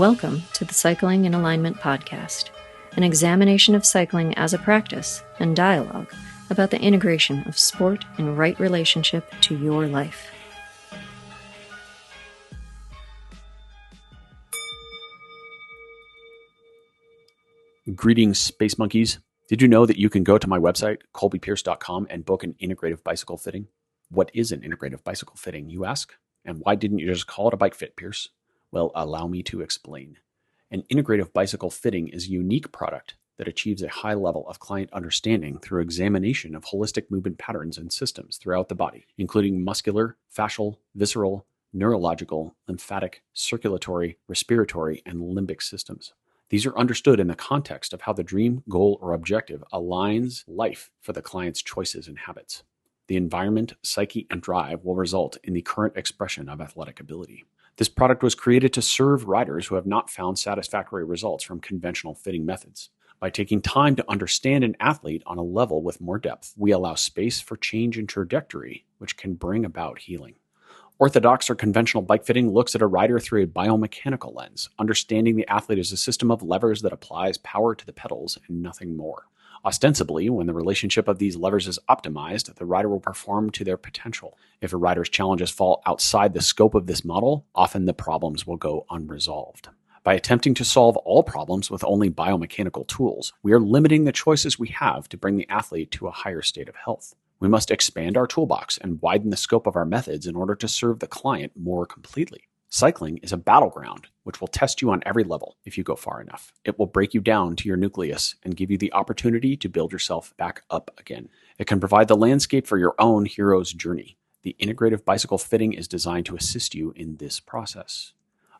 Welcome to the Cycling in Alignment podcast, an examination of cycling as a practice and dialogue about the integration of sport and right relationship to your life. Greetings, space monkeys. Did you know that you can go to my website, colbypearce.com, and book an integrative bicycle fitting? What is an integrative bicycle fitting, you ask? And why didn't you just call it a bike fit, Pierce? Well, allow me to explain. An integrative bicycle fitting is a unique product that achieves a high level of client understanding through examination of holistic movement patterns and systems throughout the body, including muscular, fascial, visceral, neurological, lymphatic, circulatory, respiratory, and limbic systems. These are understood in the context of how the dream, goal, or objective aligns life for the client's choices and habits. The environment, psyche, and drive will result in the current expression of athletic ability. This product was created to serve riders who have not found satisfactory results from conventional fitting methods. By taking time to understand an athlete on a level with more depth, we allow space for change in trajectory, which can bring about healing. Orthodox or conventional bike fitting looks at a rider through a biomechanical lens, understanding the athlete as a system of levers that applies power to the pedals and nothing more. Ostensibly, when the relationship of these levers is optimized, the rider will perform to their potential. If a rider's challenges fall outside the scope of this model, often the problems will go unresolved. By attempting to solve all problems with only biomechanical tools, we are limiting the choices we have to bring the athlete to a higher state of health. We must expand our toolbox and widen the scope of our methods in order to serve the client more completely. Cycling is a battleground which will test you on every level if you go far enough. It will break you down to your nucleus and give you the opportunity to build yourself back up again. It can provide the landscape for your own hero's journey. The integrative bicycle fitting is designed to assist you in this process.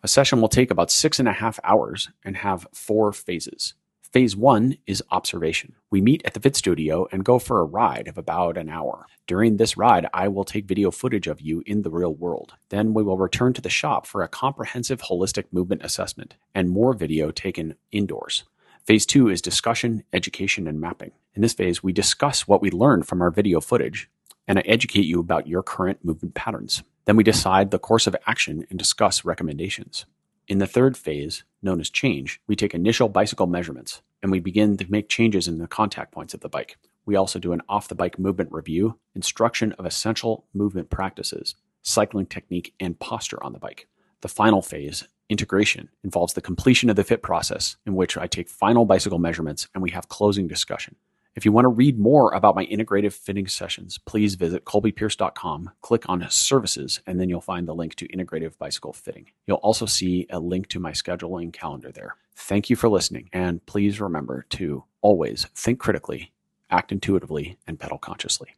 A session will take about 6.5 hours and have 4 phases. Phase 1 is observation. We meet at the Fit Studio and go for a ride of about an hour. During this ride, I will take video footage of you in the real world. Then we will return to the shop for a comprehensive holistic movement assessment and more video taken indoors. Phase 2 is discussion, education, and mapping. In this phase, we discuss what we learned from our video footage, and I educate you about your current movement patterns. Then we decide the course of action and discuss recommendations. In the third phase, known as change, we take initial bicycle measurements and we begin to make changes in the contact points of the bike. We also do an off-the-bike movement review, instruction of essential movement practices, cycling technique, and posture on the bike. The final phase, integration, involves the completion of the fit process in which I take final bicycle measurements and we have closing discussion. If you want to read more about my integrative fitting sessions, please visit colbypearce.com, click on services, and then you'll find the link to integrative bicycle fitting. You'll also see a link to my scheduling calendar there. Thank you for listening, and please remember to always think critically, act intuitively, and pedal consciously.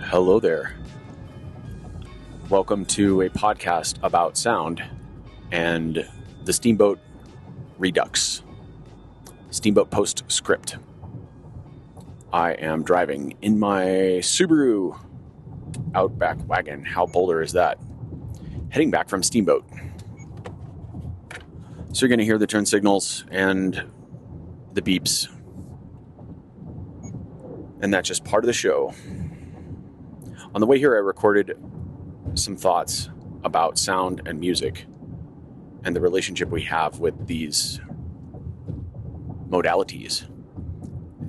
Hello there. Welcome to a podcast about sound and the Steamboat Redux, Steamboat Postscript. I am driving in my Subaru Outback wagon. How Boulder is that? Heading back from Steamboat. So you're going to hear the turn signals and the beeps. And that's just part of the show. On the way here, I recorded some thoughts about sound and music and the relationship we have with these modalities.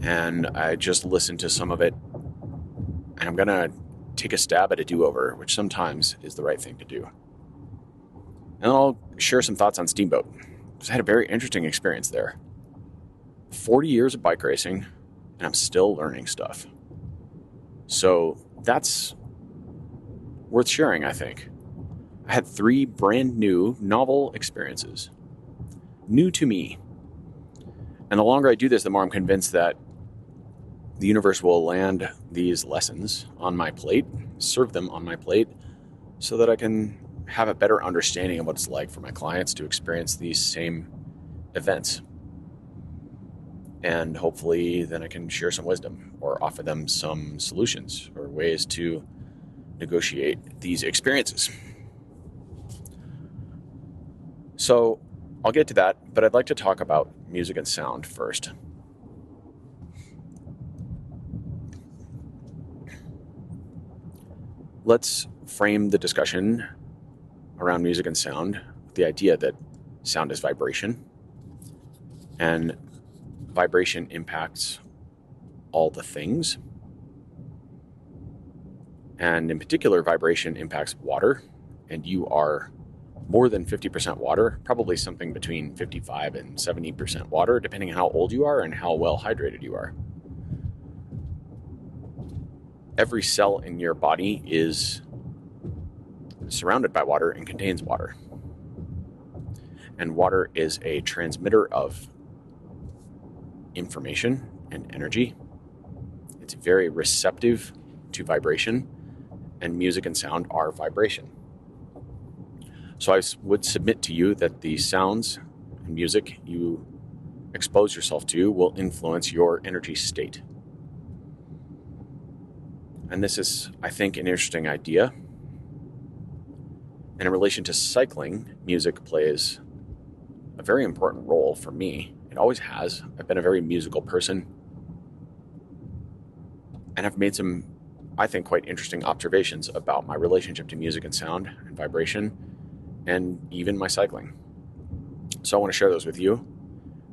And I just listened to some of it, and I'm going to take a stab at a do-over, which sometimes is the right thing to do. And I'll share some thoughts on Steamboat, because I had a very interesting experience there. 40 years of bike racing, and I'm still learning stuff. So that's worth sharing, I think. I had 3 brand new, novel experiences. New to me. And the longer I do this, the more I'm convinced that the universe will land these lessons on my plate, serve them on my plate, so that I can have a better understanding of what it's like for my clients to experience these same events. And hopefully then I can share some wisdom or offer them some solutions or ways to negotiate these experiences. So I'll get to that, but I'd like to talk about music and sound first. Let's frame the discussion around music and sound with the idea that sound is vibration, and vibration impacts all the things. And in particular, vibration impacts water, and you are more than 50% water, probably something between 55 and 70% water, depending on how old you are and how well hydrated you are. Every cell in your body is surrounded by water and contains water. And water is a transmitter of information and energy. It's very receptive to vibration, and music and sound are vibration. So I would submit to you that the sounds and music you expose yourself to will influence your energy state. And this is, I think, an interesting idea. And in relation to cycling, music plays a very important role for me. It always has. I've been a very musical person. And I've made some, I think, quite interesting observations about my relationship to music and sound and vibration, and even my cycling. So I want to share those with you.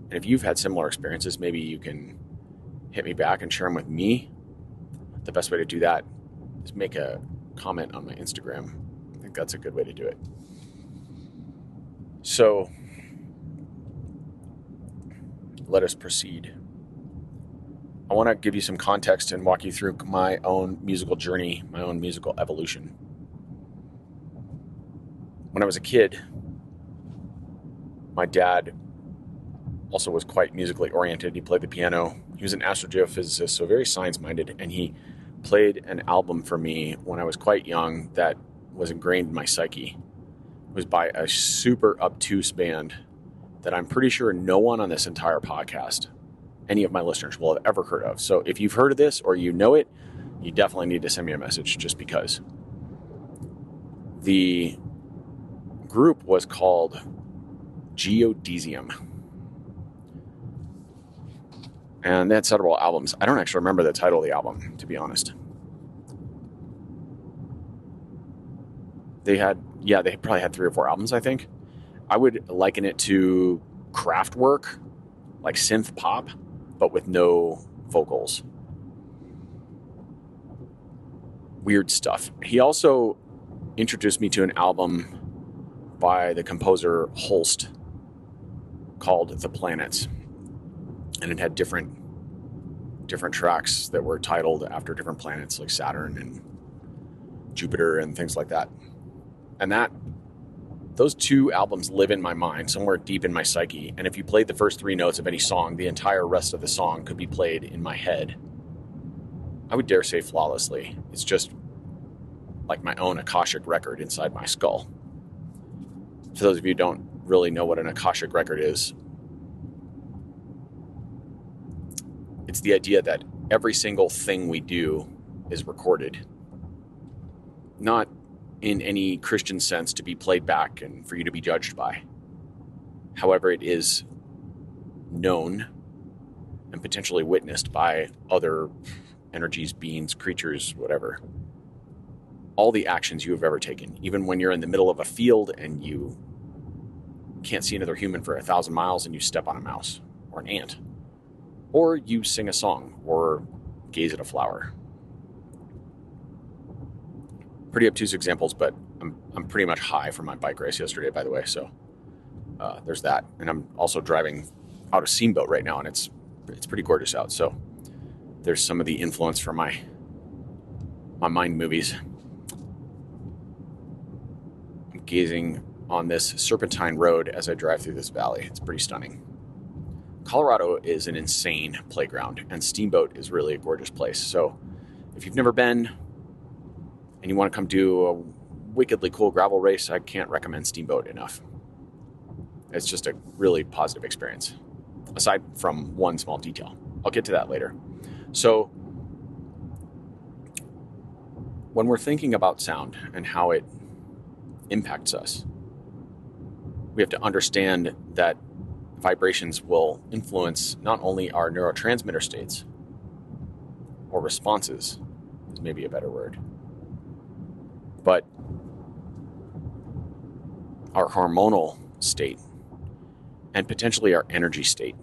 And if you've had similar experiences, maybe you can hit me back and share them with me. The best way to do that is make a comment on my Instagram. I think that's a good way to do it. So let us proceed. I want to give you some context and walk you through my own musical journey, my own musical evolution. When I was a kid, my dad also was quite musically oriented. He played the piano. He was an astrogeophysicist, so very science-minded, and he played an album for me when I was quite young that was ingrained in my psyche. It was by a super obtuse band that I'm pretty sure no one on this entire podcast, any of my listeners, will have ever heard of. So if you've heard of this or you know it, you definitely need to send me a message, just because. The group was called Geodesium, and they had several albums. I don't actually remember the title of the album, to be honest. They probably had 3 or 4 albums, I think. I would liken it to Kraftwerk, like synth pop, but with no vocals. Weird stuff. He also introduced me to an album by the composer Holst called The Planets. And it had different tracks that were titled after different planets, like Saturn and Jupiter and things like that. And those 2 albums live in my mind, somewhere deep in my psyche. And if you played the first 3 notes of any song, the entire rest of the song could be played in my head. I would dare say flawlessly. It's just like my own Akashic record inside my skull. For those of you who don't really know what an Akashic record is, it's the idea that every single thing we do is recorded. Not in any Christian sense to be played back and for you to be judged by. However, it is known and potentially witnessed by other energies, beings, creatures, whatever. All the actions you have ever taken, even when you're in the middle of a field and you can't see another human for 1,000 miles and you step on a mouse or an ant, or you sing a song or gaze at a flower. Pretty obtuse examples, but I'm pretty much high from my bike race yesterday, by the way, so there's that. And I'm also driving out of Steamboat right now, and it's pretty gorgeous out, so there's some of the influence from my mind movies. I'm gazing on this serpentine road as I drive through this valley. It's pretty stunning. Colorado is an insane playground, and Steamboat is really a gorgeous place. So if you've never been and you want to come do a wickedly cool gravel race, I can't recommend Steamboat enough. It's just a really positive experience, aside from one small detail. I'll get to that later. So when we're thinking about sound and how it impacts us, we have to understand that vibrations will influence not only our neurotransmitter states, or responses is maybe a better word, but our hormonal state and potentially our energy state.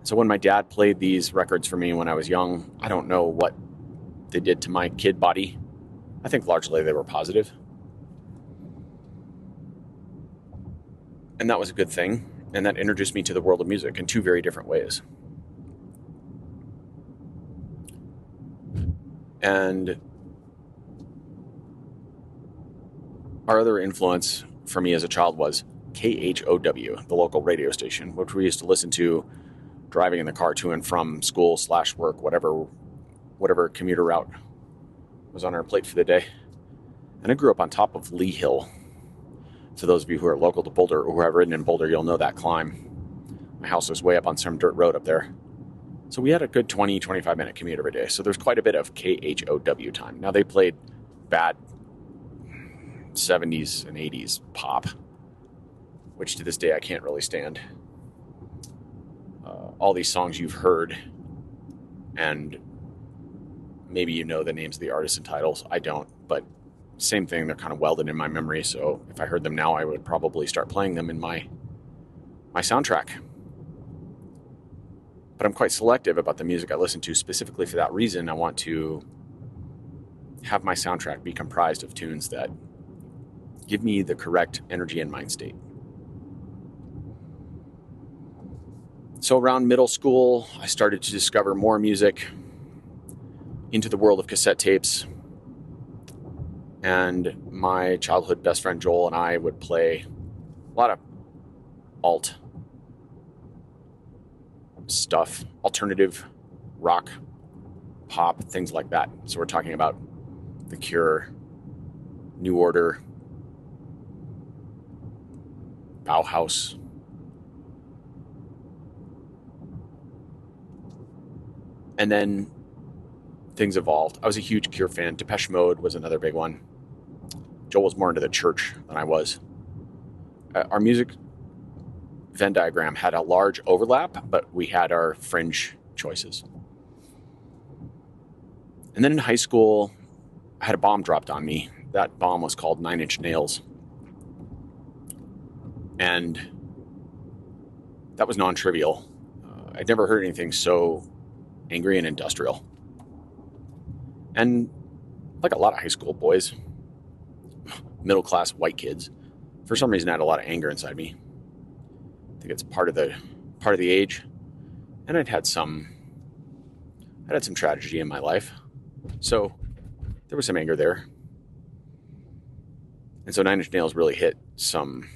So when my dad played these records for me when I was young, I don't know what they did to my kid body. I think largely they were positive. And that was a good thing. And that introduced me to the world of music in two very different ways. And our other influence for me as a child was KHOW, the local radio station, which we used to listen to driving in the car to and from school / work, whatever commuter route was on our plate for the day. And I grew up on top of Lee Hill. For those of you who are local to Boulder or who have ridden in Boulder, you'll know that climb. My house was way up on some dirt road up there. So we had a good 20, 25-minute commute every day. So there's quite a bit of KHOW time. Now they played bad 70s and 80s pop, which to this day I can't really stand. All these songs you've heard, and maybe you know the names of the artists and titles. I don't, but same thing, they're kind of welded in my memory, so if I heard them now, I would probably start playing them in my soundtrack. But I'm quite selective about the music I listen to specifically for that reason. I want to have my soundtrack be comprised of tunes that give me the correct energy and mind state. So around middle school, I started to discover more music, into the world of cassette tapes. And my childhood best friend Joel and I would play a lot of alt stuff, alternative rock, pop, things like that. So we're talking about The Cure, New Order, Bauhaus, and then things evolved. I was a huge Cure fan. Depeche Mode was another big one. Joel was more into the church than I was. Our music Venn diagram had a large overlap, but we had our fringe choices. And then in high school, I had a bomb dropped on me. That bomb was called 9 Inch Nails. And that was non-trivial. I'd never heard anything so angry and industrial. And like a lot of high school boys, middle-class white kids, for some reason I had a lot of anger inside me. I think it's part of the age. And I'd had some tragedy in my life. So there was some anger there. And so 9 Inch Nails really hit some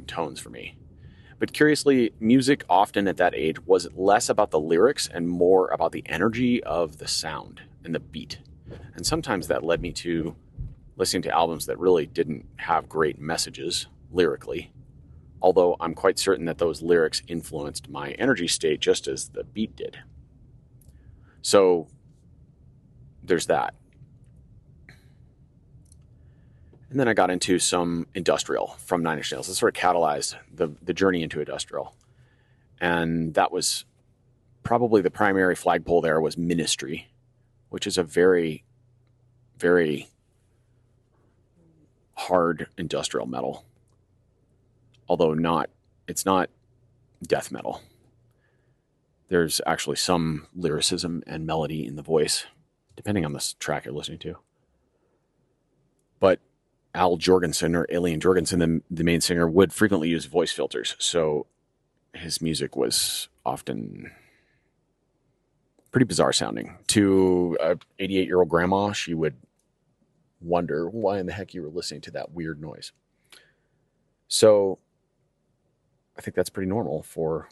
tones for me. But curiously, music often at that age was less about the lyrics and more about the energy of the sound and the beat. And sometimes that led me to listening to albums that really didn't have great messages lyrically, although I'm quite certain that those lyrics influenced my energy state just as the beat did. So there's that. And then I got into some industrial from 9 Inch Nails. It sort of catalyzed the journey into industrial. And that was probably the primary flagpole there was Ministry, which is a very, very hard industrial metal. Although it's not death metal. There's actually some lyricism and melody in the voice, depending on the track you're listening to. But Al Jorgensen or Alien Jorgensen, the main singer, would frequently use voice filters. So his music was often pretty bizarre sounding. To a 88-year-old grandma, she would wonder why in the heck you were listening to that weird noise. So I think that's pretty normal for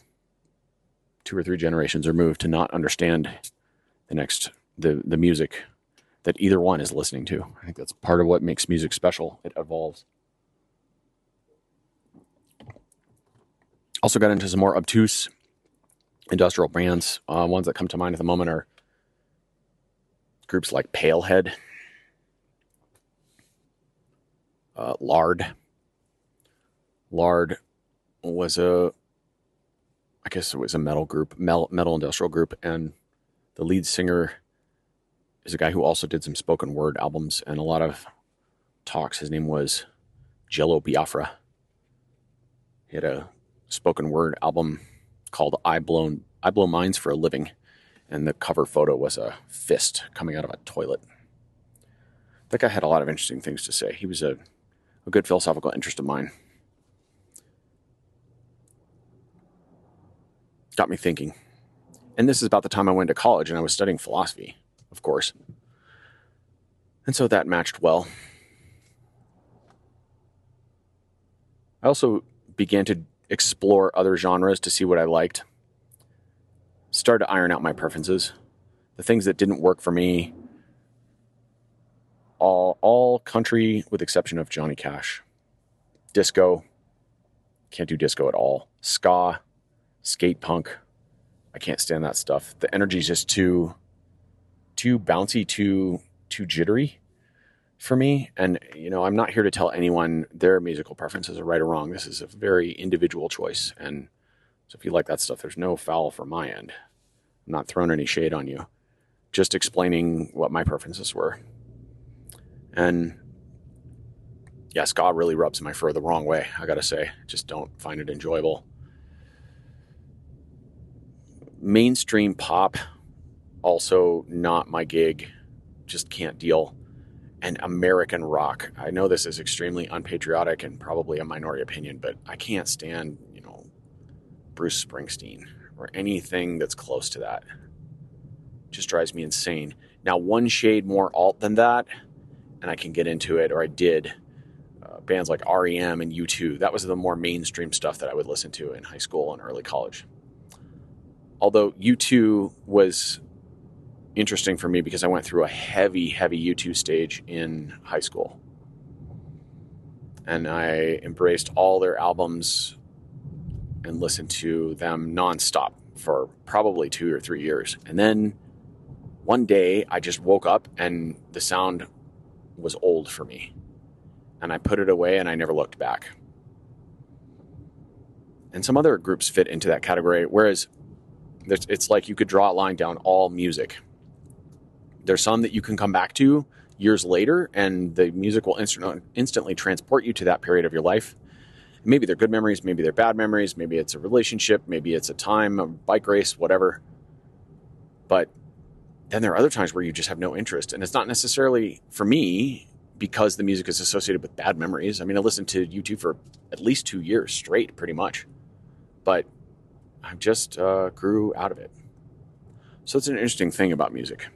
2 or 3 generations removed to not understand the music that either one is listening to. I think that's part of what makes music special. It evolves. Also got into some more obtuse industrial bands. Ones that come to mind at the moment are groups like Palehead, Lard, Lard was I guess it was a metal group, metal industrial group, and the lead singer is a guy who also did some spoken word albums and a lot of talks. His name was Jello Biafra. He had a spoken word album called I Blow Minds for a Living, and the cover photo was a fist coming out of a toilet. That guy had a lot of interesting things to say. He was a good philosophical interest of mine. Got me thinking. And this is about the time I went to college and I was studying philosophy, of course. And so that matched well. I also began to explore other genres to see what I liked. Started to iron out my preferences. The things that didn't work for me, all country with exception of Johnny Cash. Disco, can't do disco at all. Ska, skate punk, I can't stand that stuff. The energy is just too bouncy, too jittery for me. And, I'm not here to tell anyone their musical preferences are right or wrong. This is a very individual choice. And so if you like that stuff, there's no foul from my end. I'm not throwing any shade on you. Just explaining what my preferences were. And yeah, ska really rubs my fur the wrong way, I gotta say. Just don't find it enjoyable. Mainstream pop, also not my gig. Just can't deal. And American rock. I know this is extremely unpatriotic and probably a minority opinion, but I can't stand, Bruce Springsteen or anything that's close to that. Just drives me insane. Now, one shade more alt than that, and I can get into it, or I did. Bands like REM and U2. That was the more mainstream stuff that I would listen to in high school and early college. Although U2 was interesting for me because I went through a heavy U2 stage in high school. And I embraced all their albums and listened to them nonstop for probably 2 or 3 years. And then one day I just woke up and the sound was old for me. And I put it away and I never looked back. And some other groups fit into that category, whereas it's like you could draw a line down all music. There's some that you can come back to years later and the music will instantly transport you to that period of your life. Maybe they're good memories, maybe they're bad memories, maybe it's a relationship, maybe it's a time, a bike race, whatever. But then there are other times where you just have no interest. And it's not necessarily, for me, because the music is associated with bad memories. I mean, I listened to U2 for at least 2 years straight, pretty much. But I just grew out of it. So it's an interesting thing about music.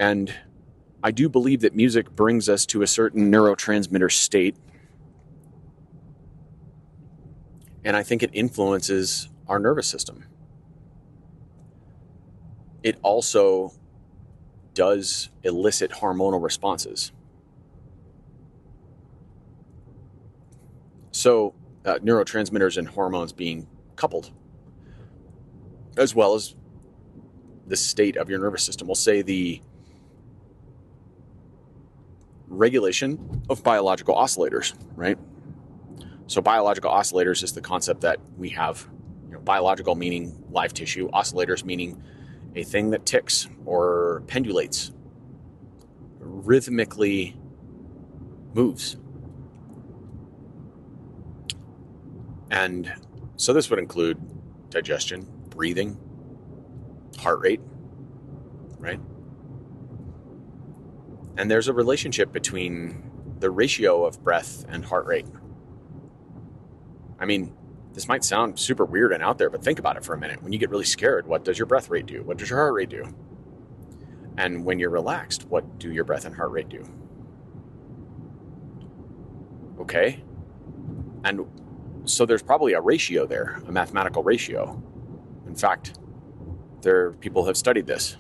And I do believe that music brings us to a certain neurotransmitter state. And I think it influences our nervous system. It also does elicit hormonal responses. So neurotransmitters and hormones being coupled, as well as the state of your nervous system. We'll say the regulation of biological oscillators, right? So biological oscillators is the concept that we have, biological meaning live tissue, oscillators meaning a thing that ticks or pendulates, rhythmically moves. And so this would include digestion, breathing, heart rate, right? And there's a relationship between the ratio of breath and heart rate. I mean, this might sound super weird and out there, but think about it for a minute. When you get really scared, what does your breath rate do? What does your heart rate do? And when you're relaxed, what do your breath and heart rate do? Okay. And so there's probably a ratio there, a mathematical ratio. In fact, people have studied this.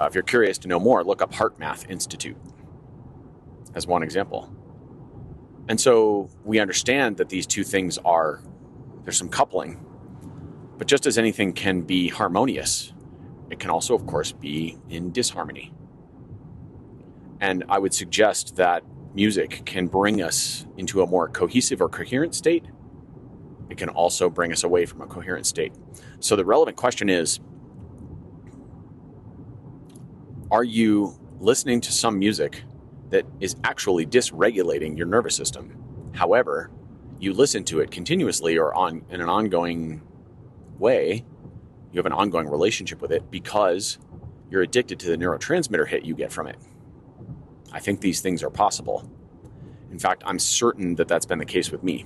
If you're curious to know more, look up Heart Math Institute as one example. And so we understand that these two things there's some coupling. But just as anything can be harmonious, it can also, of course, be in disharmony. And I would suggest that music can bring us into a more cohesive or coherent state, it can also bring us away from a coherent state. So the relevant question is, are you listening to some music that is actually dysregulating your nervous system? However, you listen to it continuously or in an ongoing way, you have an ongoing relationship with it because you're addicted to the neurotransmitter hit you get from it. I think these things are possible. In fact, I'm certain that that's been the case with me.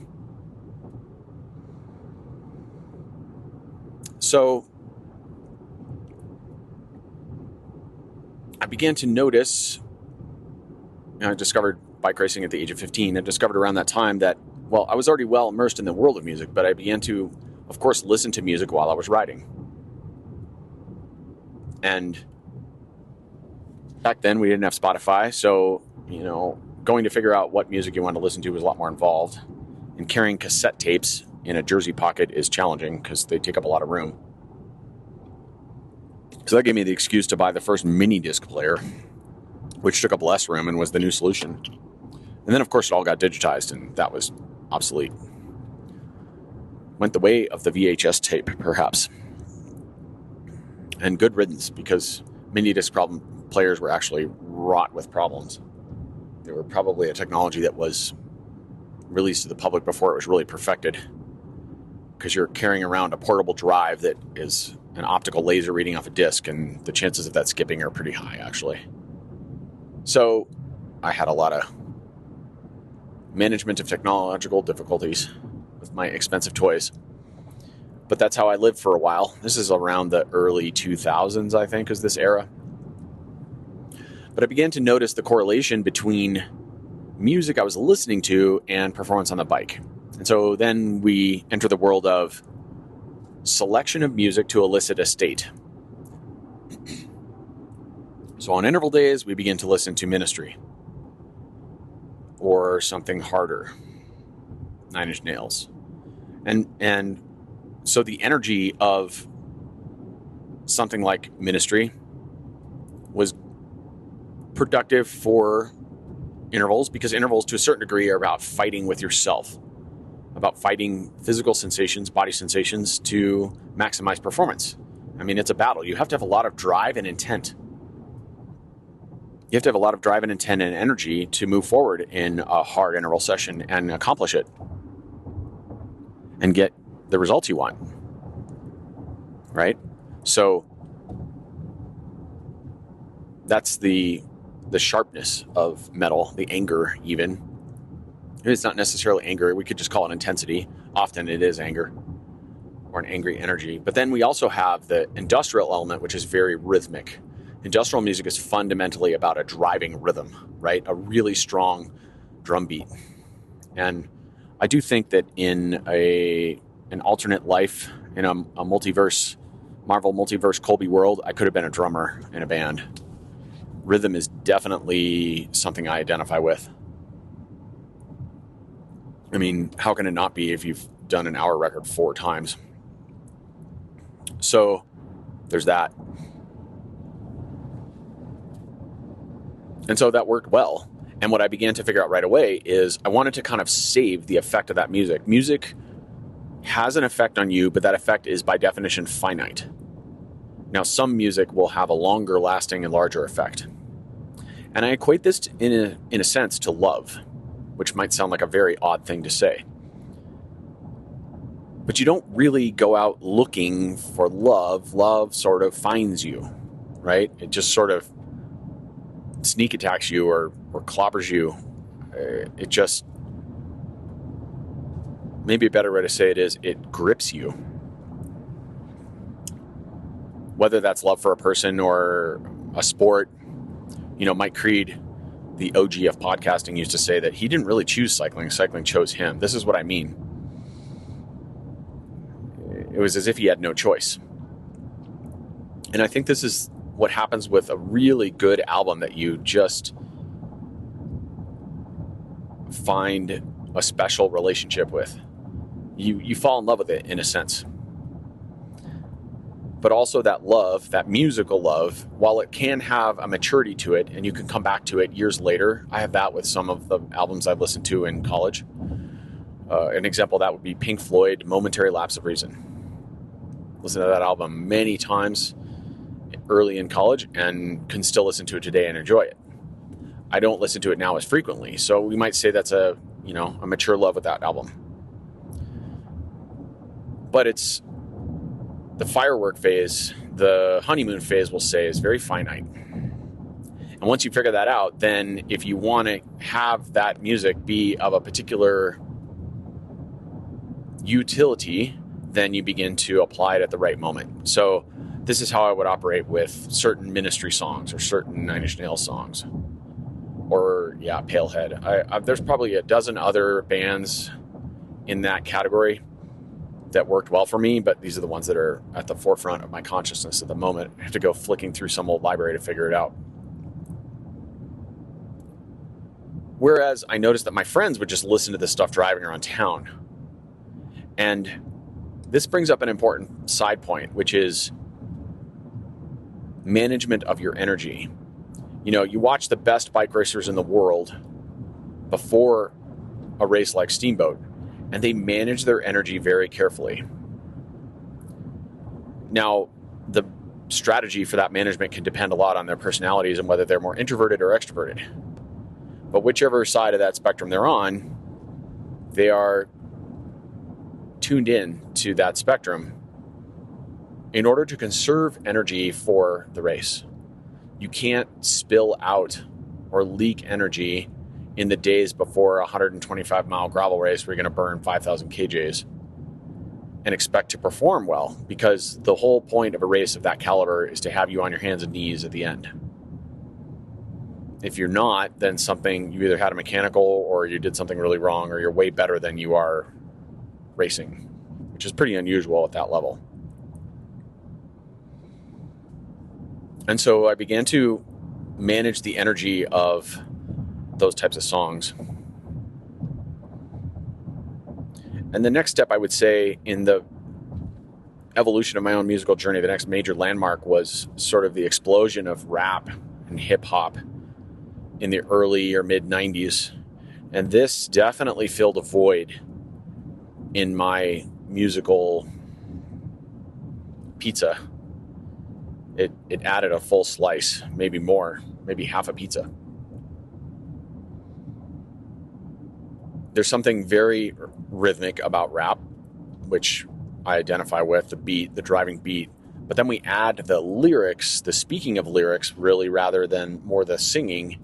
So I began to notice, I discovered bike racing at the age of 15. I discovered around that time that, I was already well immersed in the world of music, but I began to, of course, listen to music while I was riding. And back then we didn't have Spotify, so, going to figure out what music you want to listen to was a lot more involved. And carrying cassette tapes in a jersey pocket is challenging because they take up a lot of room. So that gave me the excuse to buy the first mini disc player, which took up less room and was the new solution. And then, of course, it all got digitized, and that was obsolete. Went the way of the VHS tape, perhaps. And good riddance, because mini disc players were actually wrought with problems. They were probably a technology that was released to the public before it was really perfected, because you're carrying around a portable drive that is an optical laser reading off a disc, and the chances of that skipping are pretty high, actually. So I had a lot of management of technological difficulties with my expensive toys. But that's how I lived for a while. This is around the early 2000s, I think, is this era. But I began to notice the correlation between music I was listening to and performance on the bike. And so then we enter the world of selection of music to elicit a state. So on interval days, we begin to listen to Ministry or something harder, 9 Inch Nails. And so the energy of something like Ministry was productive for intervals, because intervals to a certain degree are about fighting with yourself, about fighting physical sensations, body sensations to maximize performance. I mean, it's a battle. You have to have a lot of drive and intent. You have to have a lot of drive and intent and energy to move forward in a hard interval session and accomplish it and get the results you want, right? So that's the sharpness of metal, the anger even. It's not necessarily anger. We could just call it intensity. Often it is anger or an angry energy. But then we also have the industrial element, which is very rhythmic. Industrial music is fundamentally about a driving rhythm, right? A really strong drum beat. And I do think that in an alternate life, in a multiverse, Marvel multiverse Colby world, I could have been a drummer in a band. Rhythm is definitely something I identify with. I mean, how can it not be if you've done an hour record 4 times? So there's that. And so that worked well. And what I began to figure out right away is I wanted to kind of save the effect of that music. Music has an effect on you, but that effect is by definition finite. Now, some music will have a longer lasting and larger effect. And I equate this in a sense to love, which might sound like a very odd thing to say. But you don't really go out looking for love. Love sort of finds you, right? It just sort of sneak attacks you or clobbers you. It just, maybe a better way to say it is, it grips you. Whether that's love for a person or a sport. Mike Creed, the OG of podcasting, used to say that he didn't really choose cycling. Cycling chose him. This is what I mean. It was as if he had no choice. And I think this is what happens with a really good album that you just find a special relationship with. You fall in love with it in a sense. but also that love, that musical love, while it can have a maturity to it and you can come back to it years later. I have that with some of the albums I've listened to in college. An example of that would be Pink Floyd, Momentary Lapse of Reason. Listened to that album many times early in college and can still listen to it today and enjoy it. I don't listen to it now as frequently, so we might say that's a mature love with that album. But it's the firework phase, the honeymoon phase, we'll say, is very finite. And once you figure that out, then if you want to have that music be of a particular utility, then you begin to apply it at the right moment. So this is how I would operate with certain Ministry songs or certain Nine Inch Nails songs. Or, Palehead. There's probably a dozen other bands in that category that worked well for me, but these are the ones that are at the forefront of my consciousness at the moment. I have to go flicking through some old library to figure it out. Whereas I noticed that my friends would just listen to this stuff driving around town. And this brings up an important side point, which is management of your energy. You watch the best bike racers in the world before a race like Steamboat, and they manage their energy very carefully. Now, the strategy for that management can depend a lot on their personalities and whether they're more introverted or extroverted. But whichever side of that spectrum they're on, they are tuned in to that spectrum in order to conserve energy for the race. You can't spill out or leak energy in the days before a 125-mile gravel race where you're going to burn 5,000 kJs and expect to perform well, because the whole point of a race of that caliber is to have you on your hands and knees at the end. If you're not, then you either had a mechanical or you did something really wrong, or you're way better than you are racing, which is pretty unusual at that level. And so I began to manage the energy of those types of songs. And the next step, I would say, in the evolution of my own musical journey, the next major landmark was sort of the explosion of rap and hip hop in the early or mid 90s. And this definitely filled a void in my musical pizza. It added a full slice, maybe more, maybe half a pizza. There's something very rhythmic about rap, which I identify with, the beat, the driving beat. But then we add the lyrics, the speaking of lyrics, really, rather than more the singing.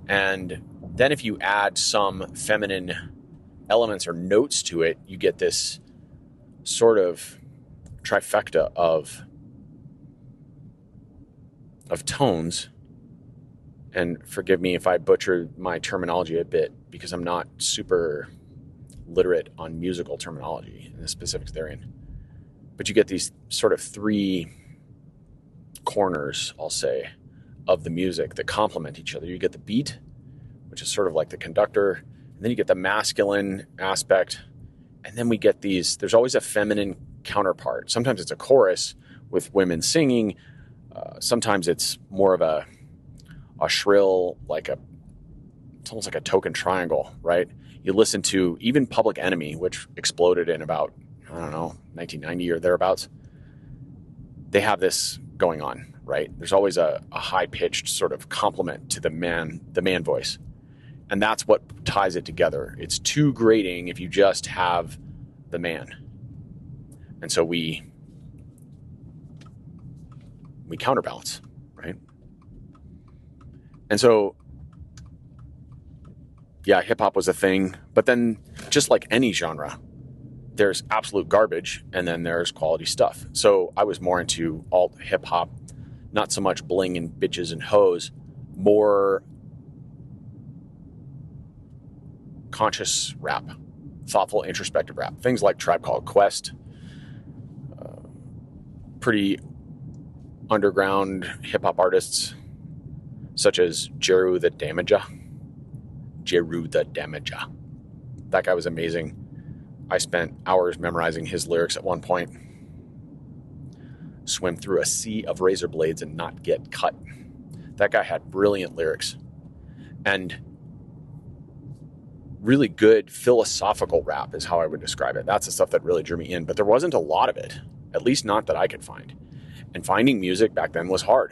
And then if you add some feminine elements or notes to it, you get this sort of trifecta of tones. And forgive me if I butcher my terminology a bit, because I'm not super literate on musical terminology and the specifics therein. But you get these sort of three corners, I'll say, of the music that complement each other. You get the beat, which is sort of like the conductor, and then you get the masculine aspect, and then we get these, there's always a feminine counterpart. Sometimes it's a chorus with women singing. Sometimes it's more of a shrill, it's almost like a token triangle, right? You listen to even Public Enemy, which exploded in about, 1990 or thereabouts. They have this going on, right? There's always a high-pitched sort of compliment to the man voice. And that's what ties it together. It's too grating if you just have the man. And so we counterbalance, right? And so, hip-hop was a thing. But then, just like any genre, there's absolute garbage, and then there's quality stuff. So I was more into alt hip-hop, not so much bling and bitches and hoes, more conscious rap, thoughtful, introspective rap. Things like Tribe Called Quest, pretty underground hip-hop artists such as Jeru the Damaja. That guy was amazing. I spent hours memorizing his lyrics at one point. swim through a sea of razor blades and not get cut. That guy had brilliant lyrics and really good philosophical rap is how I would describe it. That's the stuff that really drew me in, but there wasn't a lot of it, at least not that I could find. And finding music back then was hard.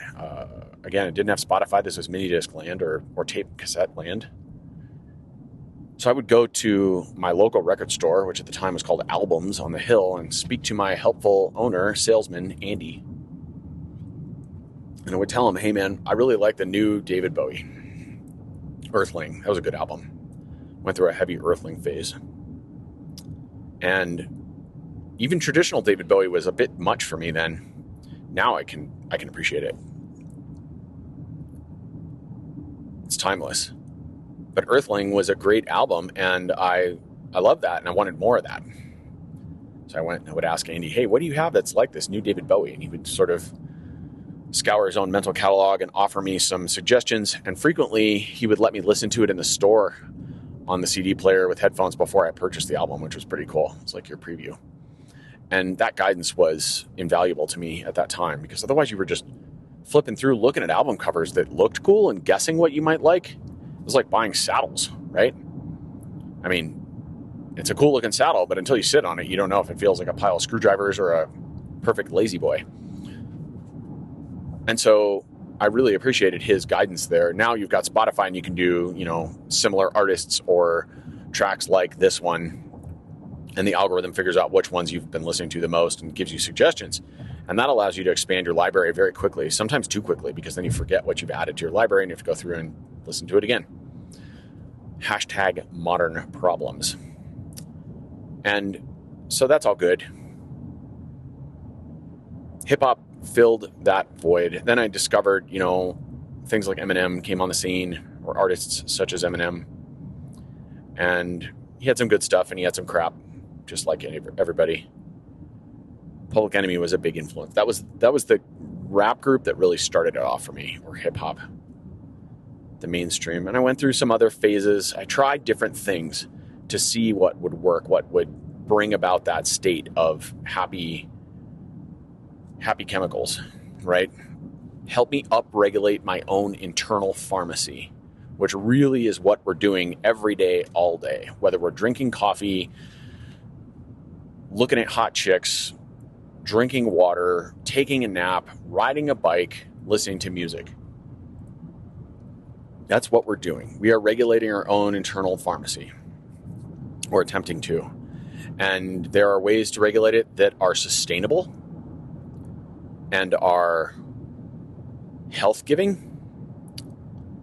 Again, it didn't have Spotify. This was mini disc land or tape cassette land. So I would go to my local record store, which at the time was called Albums on the Hill, and speak to my helpful owner, salesman, Andy. And I would tell him, hey man, I really like the new David Bowie. Earthling, that was a good album. Went through a heavy Earthling phase. And even traditional David Bowie was a bit much for me then. Now I can appreciate it. It's timeless. But Earthling was a great album, and I love that, and I wanted more of that. So I would ask Andy, hey, what do you have that's like this new David Bowie? And he would sort of scour his own mental catalog and offer me some suggestions, and frequently he would let me listen to it in the store on the CD player with headphones before I purchased the album, which was pretty cool. It's like your preview. And that guidance was invaluable to me at that time, because otherwise you were just flipping through, looking at album covers that looked cool and guessing what you might like. It was like buying saddles, right? I mean, it's a cool looking saddle, but until you sit on it, you don't know if it feels like a pile of screwdrivers or a perfect lazy boy. And so I really appreciated his guidance there. Now you've got Spotify and you can do, similar artists or tracks like this one, and the algorithm figures out which ones you've been listening to the most and gives you suggestions. And that allows you to expand your library very quickly, sometimes too quickly, because then you forget what you've added to your library and you have to go through and listen to it again. #modern problems. And so that's all good. Hip hop filled that void. Then I discovered, things like Eminem came on the scene, or artists such as Eminem. And he had some good stuff and he had some crap, just like everybody. Public Enemy was a big influence. That was the rap group that really started it off for me, or hip hop, the mainstream. And I went through some other phases. I tried different things to see what would work, what would bring about that state of happy chemicals, right? Help me upregulate my own internal pharmacy, which really is what we're doing every day, all day, whether we're drinking coffee, looking at hot chicks, drinking water, taking a nap, riding a bike, listening to music. That's what we're doing. We are regulating our own internal pharmacy, or attempting to. And there are ways to regulate it that are sustainable and are health-giving,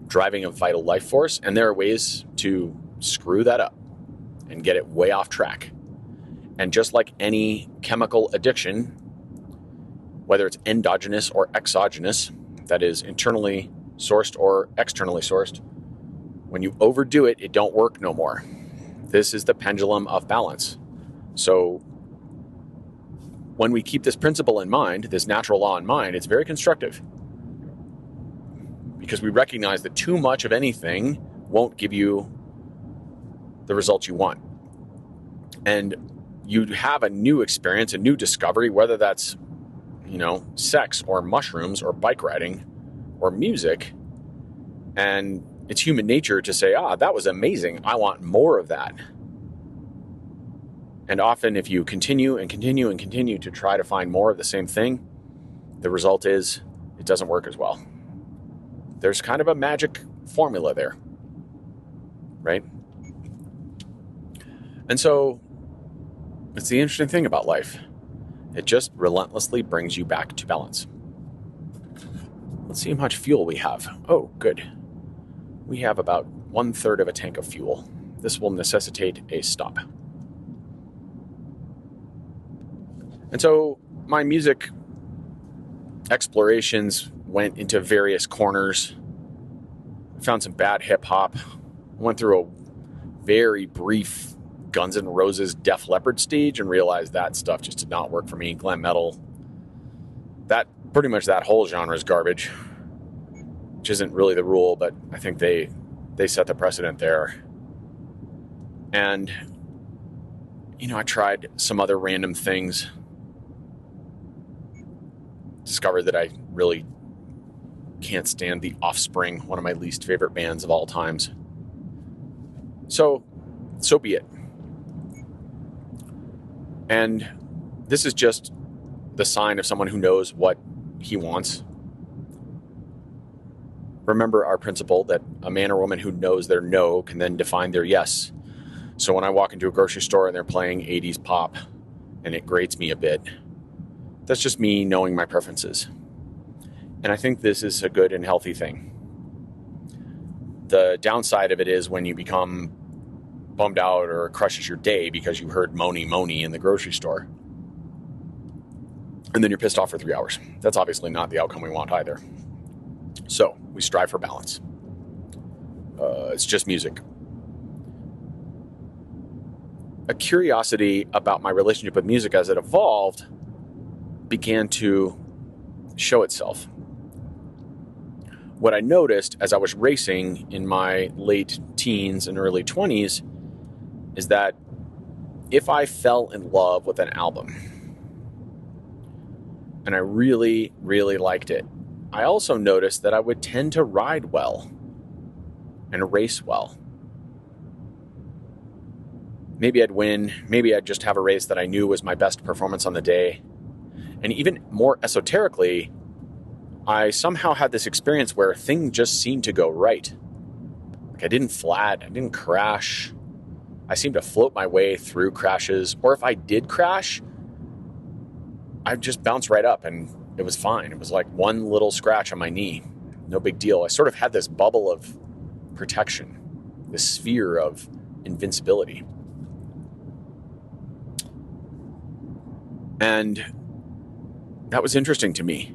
driving a vital life force. And there are ways to screw that up and get it way off track. And just like any chemical addiction, whether it's endogenous or exogenous, that is internally sourced or externally sourced, when you overdo it, it don't work no more. This is the pendulum of balance. So when we keep this principle in mind, this natural law in mind, it's very constructive, because we recognize that too much of anything won't give you the results you want. And you have a new experience, a new discovery, whether that's, sex or mushrooms or bike riding or music. And it's human nature to say, that was amazing. I want more of that. And often if you continue and continue and continue to try to find more of the same thing, the result is it doesn't work as well. There's kind of a magic formula there, right? And so it's the interesting thing about life. It just relentlessly brings you back to balance. Let's see how much fuel we have. Oh, good. We have about 1/3 of a tank of fuel. This will necessitate a stop. And so my music explorations went into various corners. I found some bad hip hop. Went through a very brief Guns N' Roses Def Leppard stage and realized that stuff just did not work for me. Glam metal, that whole genre is garbage, which isn't really the rule, but I think they set the precedent there. And, I tried some other random things. discovered that I really can't stand The Offspring, one of my least favorite bands of all times. So be it. And this is just the sign of someone who knows what he wants. Remember our principle that a man or woman who knows their no can then define their yes. So when I walk into a grocery store and they're playing 80s pop and it grates me a bit, that's just me knowing my preferences. And I think this is a good and healthy thing. The downside of it is when you become bummed out or it crushes your day because you heard Moni in the grocery store. And then you're pissed off for 3 hours. That's obviously not the outcome we want either. So we strive for balance. It's just music. A curiosity about my relationship with music as it evolved began to show itself. What I noticed as I was racing in my late teens and early 20s is that if I fell in love with an album and I really, really liked it, I also noticed that I would tend to ride well and race well. Maybe I'd win. Maybe I'd just have a race that I knew was my best performance on the day. And even more esoterically, I somehow had this experience where things just seemed to go right. Like I didn't flat, I didn't crash. I seemed to float my way through crashes. Or if I did crash, I'd just bounce right up and it was fine. It was like one little scratch on my knee. No big deal. I sort of had this bubble of protection, this sphere of invincibility. And that was interesting to me.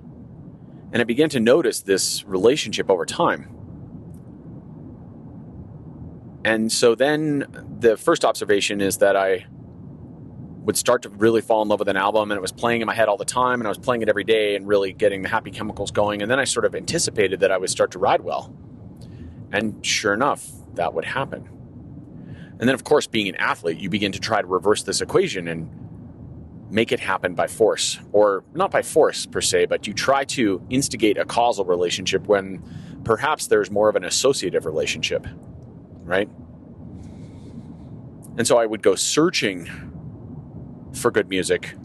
And I began to notice this relationship over time. And so then the first observation is that I would start to really fall in love with an album, and it was playing in my head all the time, and I was playing it every day and really getting the happy chemicals going. And then I sort of anticipated that I would start to ride well. And sure enough, that would happen. And then, of course, being an athlete, you begin to try to reverse this equation and make it happen by force, or not by force per se, but you try to instigate a causal relationship when perhaps there's more of an associative relationship, right? And so I would go searching for good music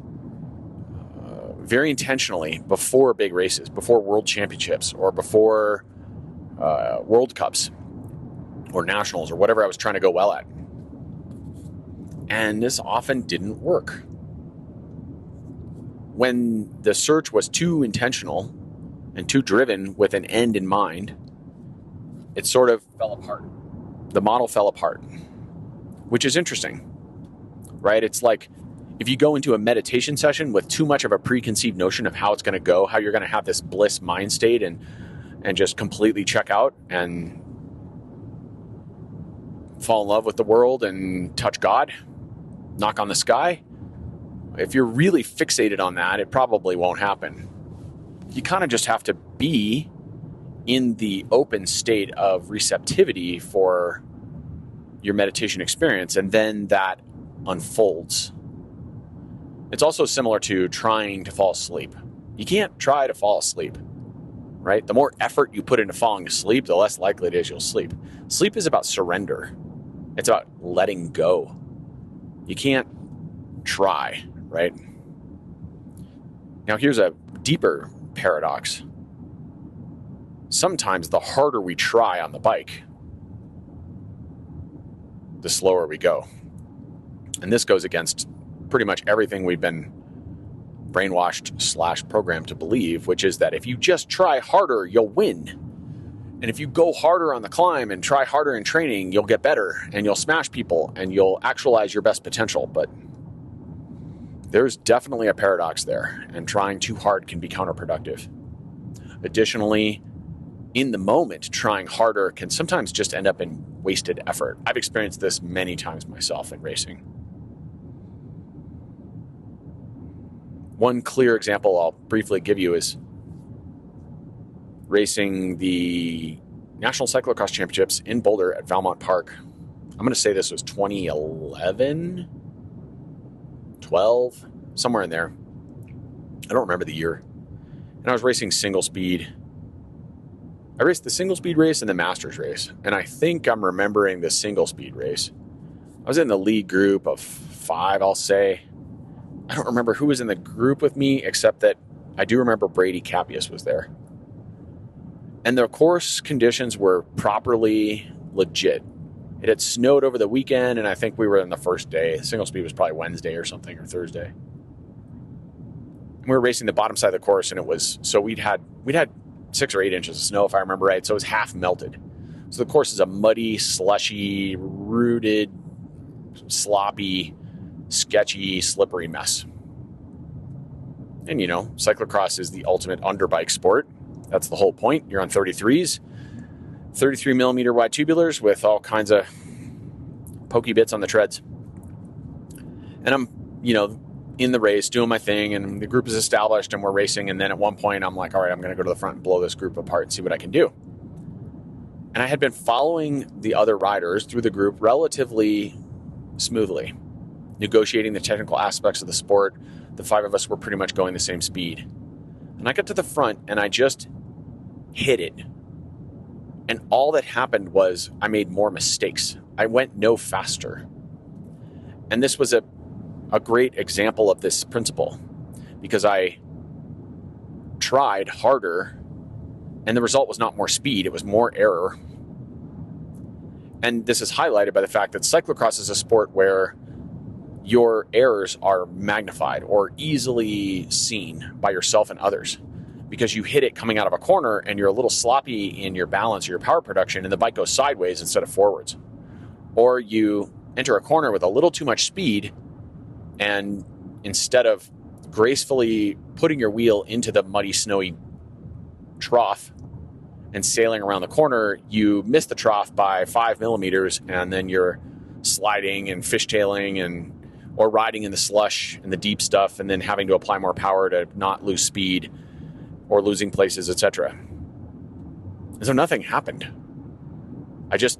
very intentionally before big races, before world championships, or before World Cups or nationals or whatever I was trying to go well at. And this often didn't work. When the search was too intentional and too driven with an end in mind, it sort of fell apart. The model fell apart, which is interesting, right? It's like if you go into a meditation session with too much of a preconceived notion of how it's going to go, how you're going to have this bliss mind state and just completely check out and fall in love with the world and touch God, knock on the sky. If you're really fixated on that, it probably won't happen. You kind of just have to be in the open state of receptivity for your meditation experience, and then that unfolds. It's also similar to trying to fall asleep. You can't try to fall asleep, right? The more effort you put into falling asleep, the less likely it is you'll sleep. Sleep is about surrender. It's about letting go. You can't try, right? Now, here's a deeper paradox. Sometimes the harder we try on the bike, the slower we go. And this goes against pretty much everything we've been brainwashed / programmed to believe, which is that if you just try harder, you'll win. And if you go harder on the climb and try harder in training, you'll get better and you'll smash people and you'll actualize your best potential. But there's definitely a paradox there, and trying too hard can be counterproductive. Additionally, in the moment, trying harder can sometimes just end up in wasted effort. I've experienced this many times myself in racing. One clear example I'll briefly give you is racing the National Cyclocross Championships in Boulder at Valmont Park. I'm going to say this was 2011, 12, somewhere in there. I don't remember the year. And and I was racing single speed. I raced the single speed race and the masters race, and I think I'm remembering the single speed race. I was in the lead group of 5, I'll say. I don't remember who was in the group with me, except that I do remember Brady Capias was there. And the course conditions were properly legit. It had snowed over the weekend, and I think we were in the first day. Single speed was probably Wednesday or something, or Thursday. We were racing the bottom side of the course, and it was, so we'd had 6 or 8 inches of snow, if I remember right, so it was half melted. So the course is a muddy, slushy, rooted, sloppy, sketchy, slippery mess. And cyclocross is the ultimate underbike sport. That's the whole point. You're on 33s, 33 millimeter wide tubulars with all kinds of pokey bits on the treads. And I'm, in the race doing my thing, and the group is established and we're racing. And then at one point I'm like, all right, I'm going to go to the front and blow this group apart and see what I can do. And I had been following the other riders through the group relatively smoothly, negotiating the technical aspects of the sport. The 5 of us were pretty much going the same speed. And I got to the front and I just hit it. And all that happened was I made more mistakes. I went no faster. And this was a great example of this principle, because I tried harder and the result was not more speed, it was more error. And this is highlighted by the fact that cyclocross is a sport where your errors are magnified or easily seen by yourself and others, because you hit it coming out of a corner and you're a little sloppy in your balance or your power production and the bike goes sideways instead of forwards. Or you enter a corner with a little too much speed, and instead of gracefully putting your wheel into the muddy, snowy trough and sailing around the corner, you miss the trough by 5 millimeters, and then you're sliding and fishtailing or riding in the slush and the deep stuff, and then having to apply more power to not lose speed or losing places, etc. And so nothing happened. I just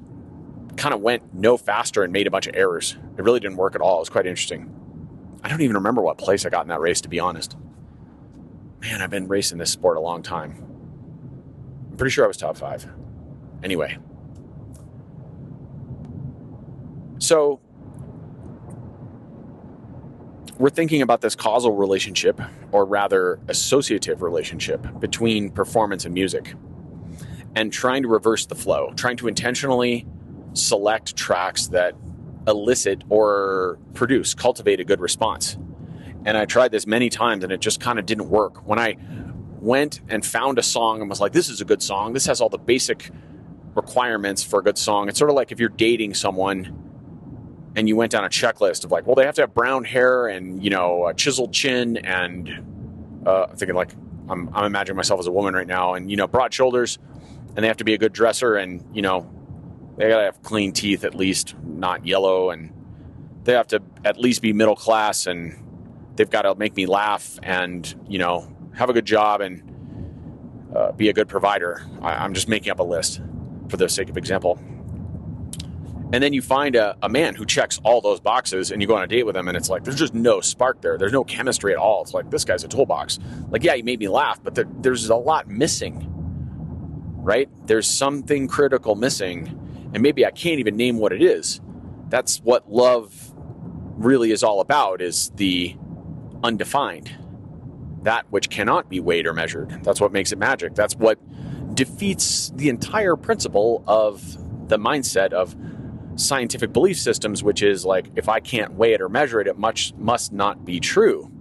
kind of went no faster and made a bunch of errors. It really didn't work at all. It was quite interesting. I don't even remember what place I got in that race, to be honest. Man, I've been racing this sport a long time. I'm pretty sure I was top 5. Anyway. So we're thinking about this causal relationship, or rather associative relationship, between performance and music, and trying to reverse the flow, trying to intentionally select tracks that elicit or cultivate a good response. And I tried this many times and it just kind of didn't work. When I went and found a song and was like, this is a good song, this has all the basic requirements for a good song. It's sort of like if you're dating someone and you went down a checklist of like, well, they have to have brown hair and, a chiseled chin and I'm thinking like, I'm imagining myself as a woman right now, and, broad shoulders, and they have to be a good dresser, and, they gotta have clean teeth at least, not yellow, and they have to at least be middle class, and they've got to make me laugh and, have a good job and be a good provider. I'm just making up a list for the sake of example. And then you find a man who checks all those boxes, and you go on a date with him, and it's like, there's just no spark there. There's no chemistry at all. It's like, this guy's a toolbox. Like, yeah, he made me laugh, but there's a lot missing, right? There's something critical missing. And maybe I can't even name what it is. That's what love really is all about, is the undefined. That which cannot be weighed or measured. That's what makes it magic. That's what defeats the entire principle of the mindset of scientific belief systems, which is like, if I can't weigh it or measure it, it must not be true.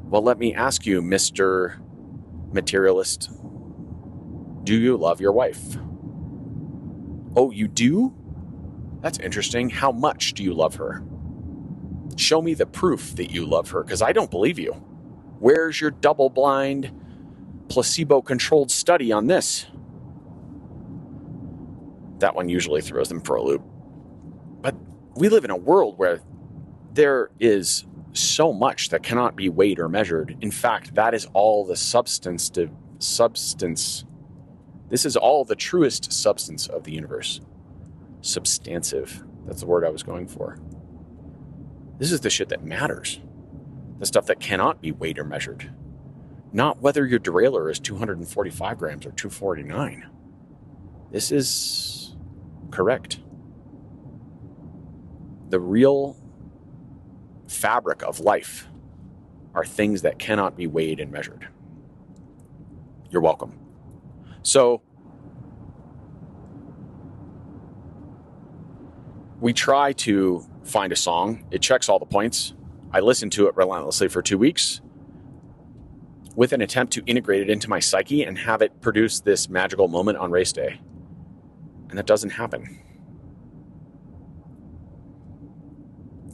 Well, let me ask you, Mr. Materialist, do you love your wife? Oh, you do? That's interesting. How much do you love her? Show me the proof that you love her, because I don't believe you. Where's your double-blind, placebo-controlled study on this? That one usually throws them for a loop. But we live in a world where there is so much that cannot be weighed or measured. In fact, that is all the substance. This is all the truest substance of the universe. Substantive. That's the word I was going for. This is the shit that matters. The stuff that cannot be weighed or measured. not whether your derailleur is 245 grams or 249. This is correct. The real fabric of life are things that cannot be weighed and measured. You're welcome. So we try to find a song. It checks all the points. I listened to it relentlessly for 2 weeks with an attempt to integrate it into my psyche and have it produce this magical moment on race day. And that doesn't happen.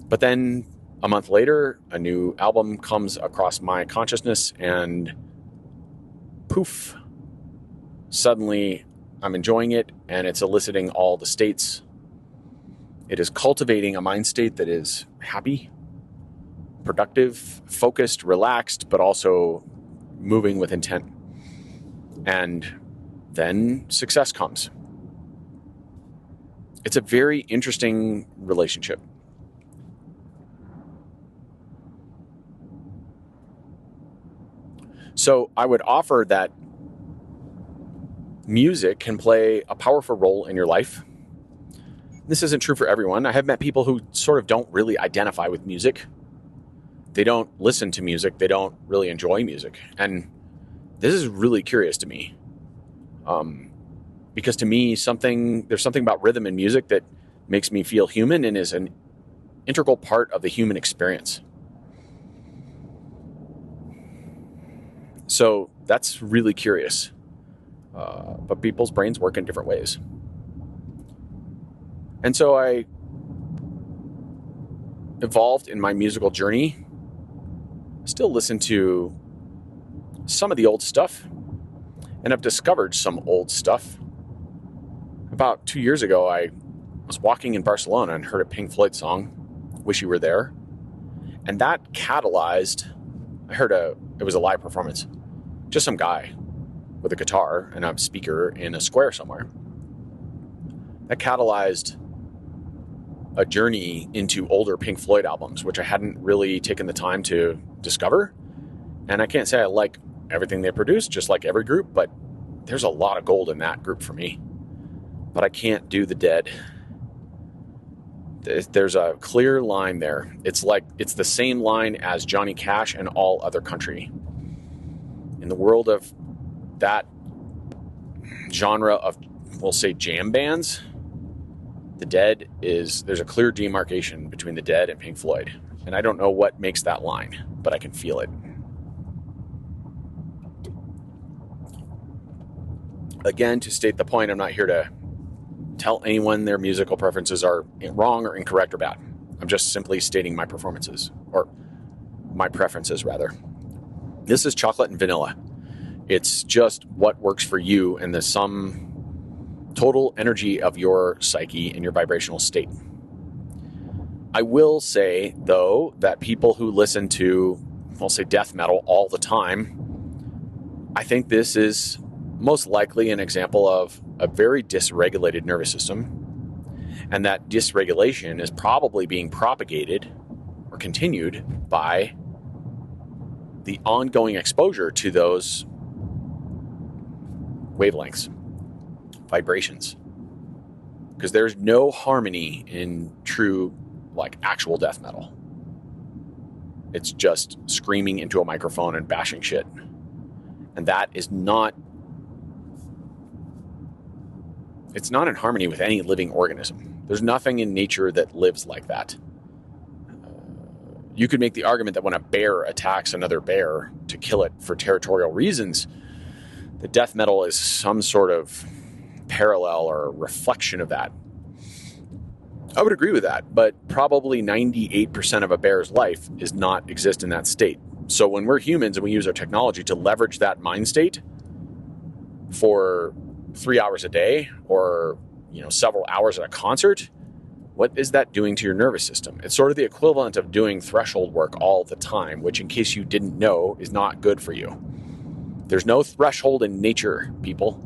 But then a month later, a new album comes across my consciousness and poof, suddenly I'm enjoying it and it's eliciting all the states. It is cultivating a mind state that is happy, productive, focused, relaxed, but also moving with intent. And then success comes. It's a very interesting relationship. So I would offer that music can play a powerful role in your life. This isn't true for everyone. I have met people who sort of don't really identify with music. They don't listen to music. They don't really enjoy music. And this is really curious to me. Because to me, there's something about rhythm and music that makes me feel human and is an integral part of the human experience. So that's really curious. But people's brains work in different ways. And so I evolved in my musical journey. Still listen to some of the old stuff, and I've discovered some old stuff. About 2 years ago, I was walking in Barcelona and heard a Pink Floyd song, Wish You Were There. And that catalyzed, it was a live performance, just some guy with a guitar and a speaker in a square somewhere. That catalyzed a journey into older Pink Floyd albums, which I hadn't really taken the time to discover. And I can't say I like everything they produce, just like every group, but there's a lot of gold in that group for me. But I can't do the Dead. There's a clear line there. It's the same line as Johnny Cash and All Other Country. In the world of that genre of, we'll say, jam bands, the Dead there's a clear demarcation between the Dead and Pink Floyd. And I don't know what makes that line, but I can feel it. Again, to state the point, I'm not here to tell anyone their musical preferences are wrong or incorrect or bad. I'm just simply stating my preferences, or my preferences rather. This is chocolate and vanilla. It's just what works for you and the sum total energy of your psyche and your vibrational state. I will say, though, that people who listen to, I'll say, death metal all the time, I think this is most likely an example of a very dysregulated nervous system. And that dysregulation is probably being propagated or continued by the ongoing exposure to those wavelengths, vibrations. Because there's no harmony in true, actual death metal. It's just screaming into a microphone and bashing shit. And that is not, it's not in harmony with any living organism. There's nothing in nature that lives like that. You could make the argument that when a bear attacks another bear to kill it for territorial reasons, the death metal is some sort of parallel or reflection of that. I would agree with that, but probably 98% of a bear's life is not exist in that state. So when we're humans and we use our technology to leverage that mind state for 3 hours a day or, several hours at a concert, what is that doing to your nervous system? It's sort of the equivalent of doing threshold work all the time, which, in case you didn't know, is not good for you. There's no threshold in nature, people.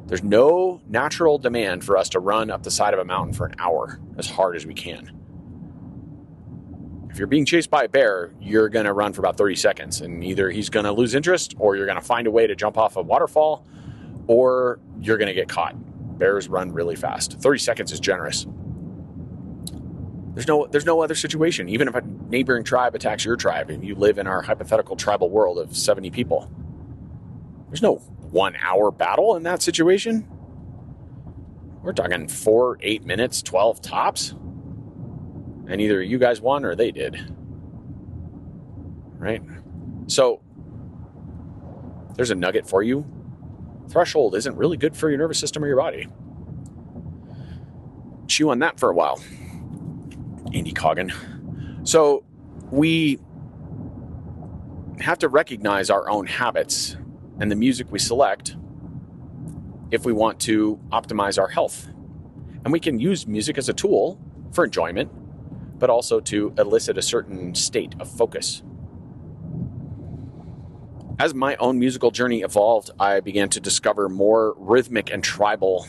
There's no natural demand for us to run up the side of a mountain for an hour as hard as we can. If you're being chased by a bear, you're going to run for about 30 seconds, and either he's going to lose interest, or you're going to find a way to jump off a waterfall, or you're going to get caught. Bears run really fast. 30 seconds is generous. There's no other situation. Even if a neighboring tribe attacks your tribe and you live in our hypothetical tribal world of 70 people, there's no 1 hour battle in that situation. We're talking 4, 8 minutes, 12 tops. And either you guys won or they did. Right? So there's a nugget for you. Threshold isn't really good for your nervous system or your body. Chew on that for a while, Andy Coggin. So we have to recognize our own habits and the music we select if we want to optimize our health. And we can use music as a tool for enjoyment, but also to elicit a certain state of focus. As my own musical journey evolved, I began to discover more rhythmic and tribal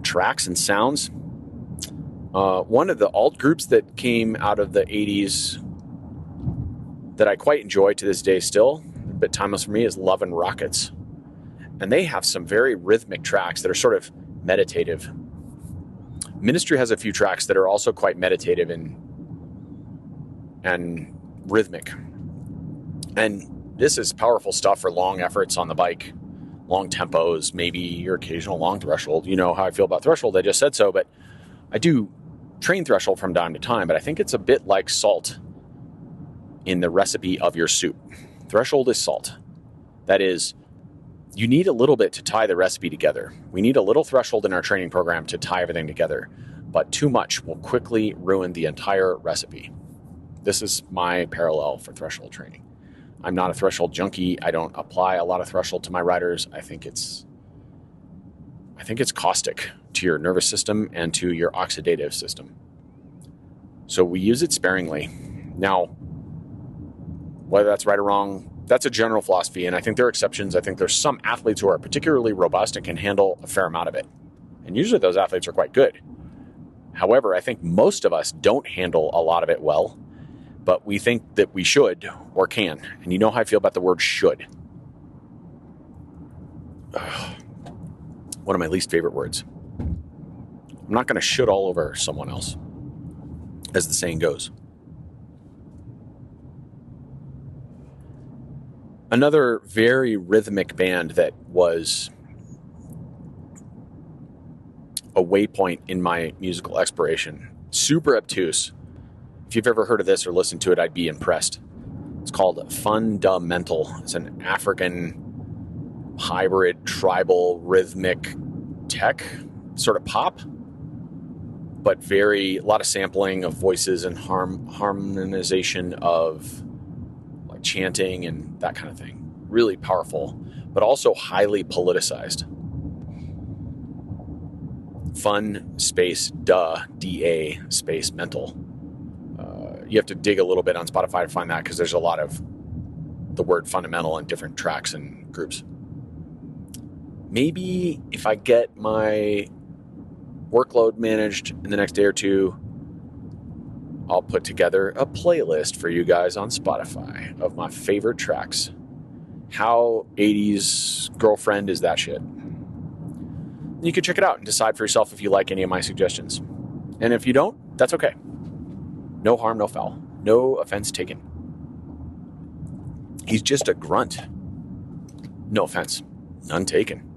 tracks and sounds. One of the alt groups that came out of the 80s that I quite enjoy to this day still, a bit timeless for me, is Love and Rockets. And they have some very rhythmic tracks that are sort of meditative. Ministry has a few tracks that are also quite meditative and rhythmic. And this is powerful stuff for long efforts on the bike, long tempos, maybe your occasional long threshold. You know how I feel about threshold. I just said so, but I do train threshold from time to time, but I think it's a bit like salt in the recipe of your soup. Threshold is salt. That is, you need a little bit to tie the recipe together. We need a little threshold in our training program to tie everything together, but too much will quickly ruin the entire recipe. This is my parallel for threshold training. I'm not a threshold junkie. I don't apply a lot of threshold to my riders. I think it's caustic to your nervous system and to your oxidative system. So we use it sparingly. Now, whether that's right or wrong, that's a general philosophy, and I think there are exceptions. I think there's some athletes who are particularly robust and can handle a fair amount of it. And usually those athletes are quite good. However, I think most of us don't handle a lot of it well, but we think that we should or can. And you know how I feel about the word should. One of my least favorite words. I'm not going to should all over someone else, as the saying goes. Another very rhythmic band that was a waypoint in my musical exploration, super obtuse. If you've ever heard of this or listened to it, I'd be impressed. It's called Fundamental. It's an African hybrid, tribal, rhythmic tech, sort of pop, but a lot of sampling of voices and harmonization of like chanting and that kind of thing. Really powerful, but also highly politicized. Fun space DA space mental. You have to dig a little bit on Spotify to find that because there's a lot of the word fundamental in different tracks and groups. Maybe if I get my workload managed in the next day or two, I'll put together a playlist for you guys on Spotify of my favorite tracks. How 80s girlfriend is that shit? You can check it out and decide for yourself if you like any of my suggestions. And if you don't, that's okay. No harm, no foul. No offense taken. He's just a grunt. No offense. None taken.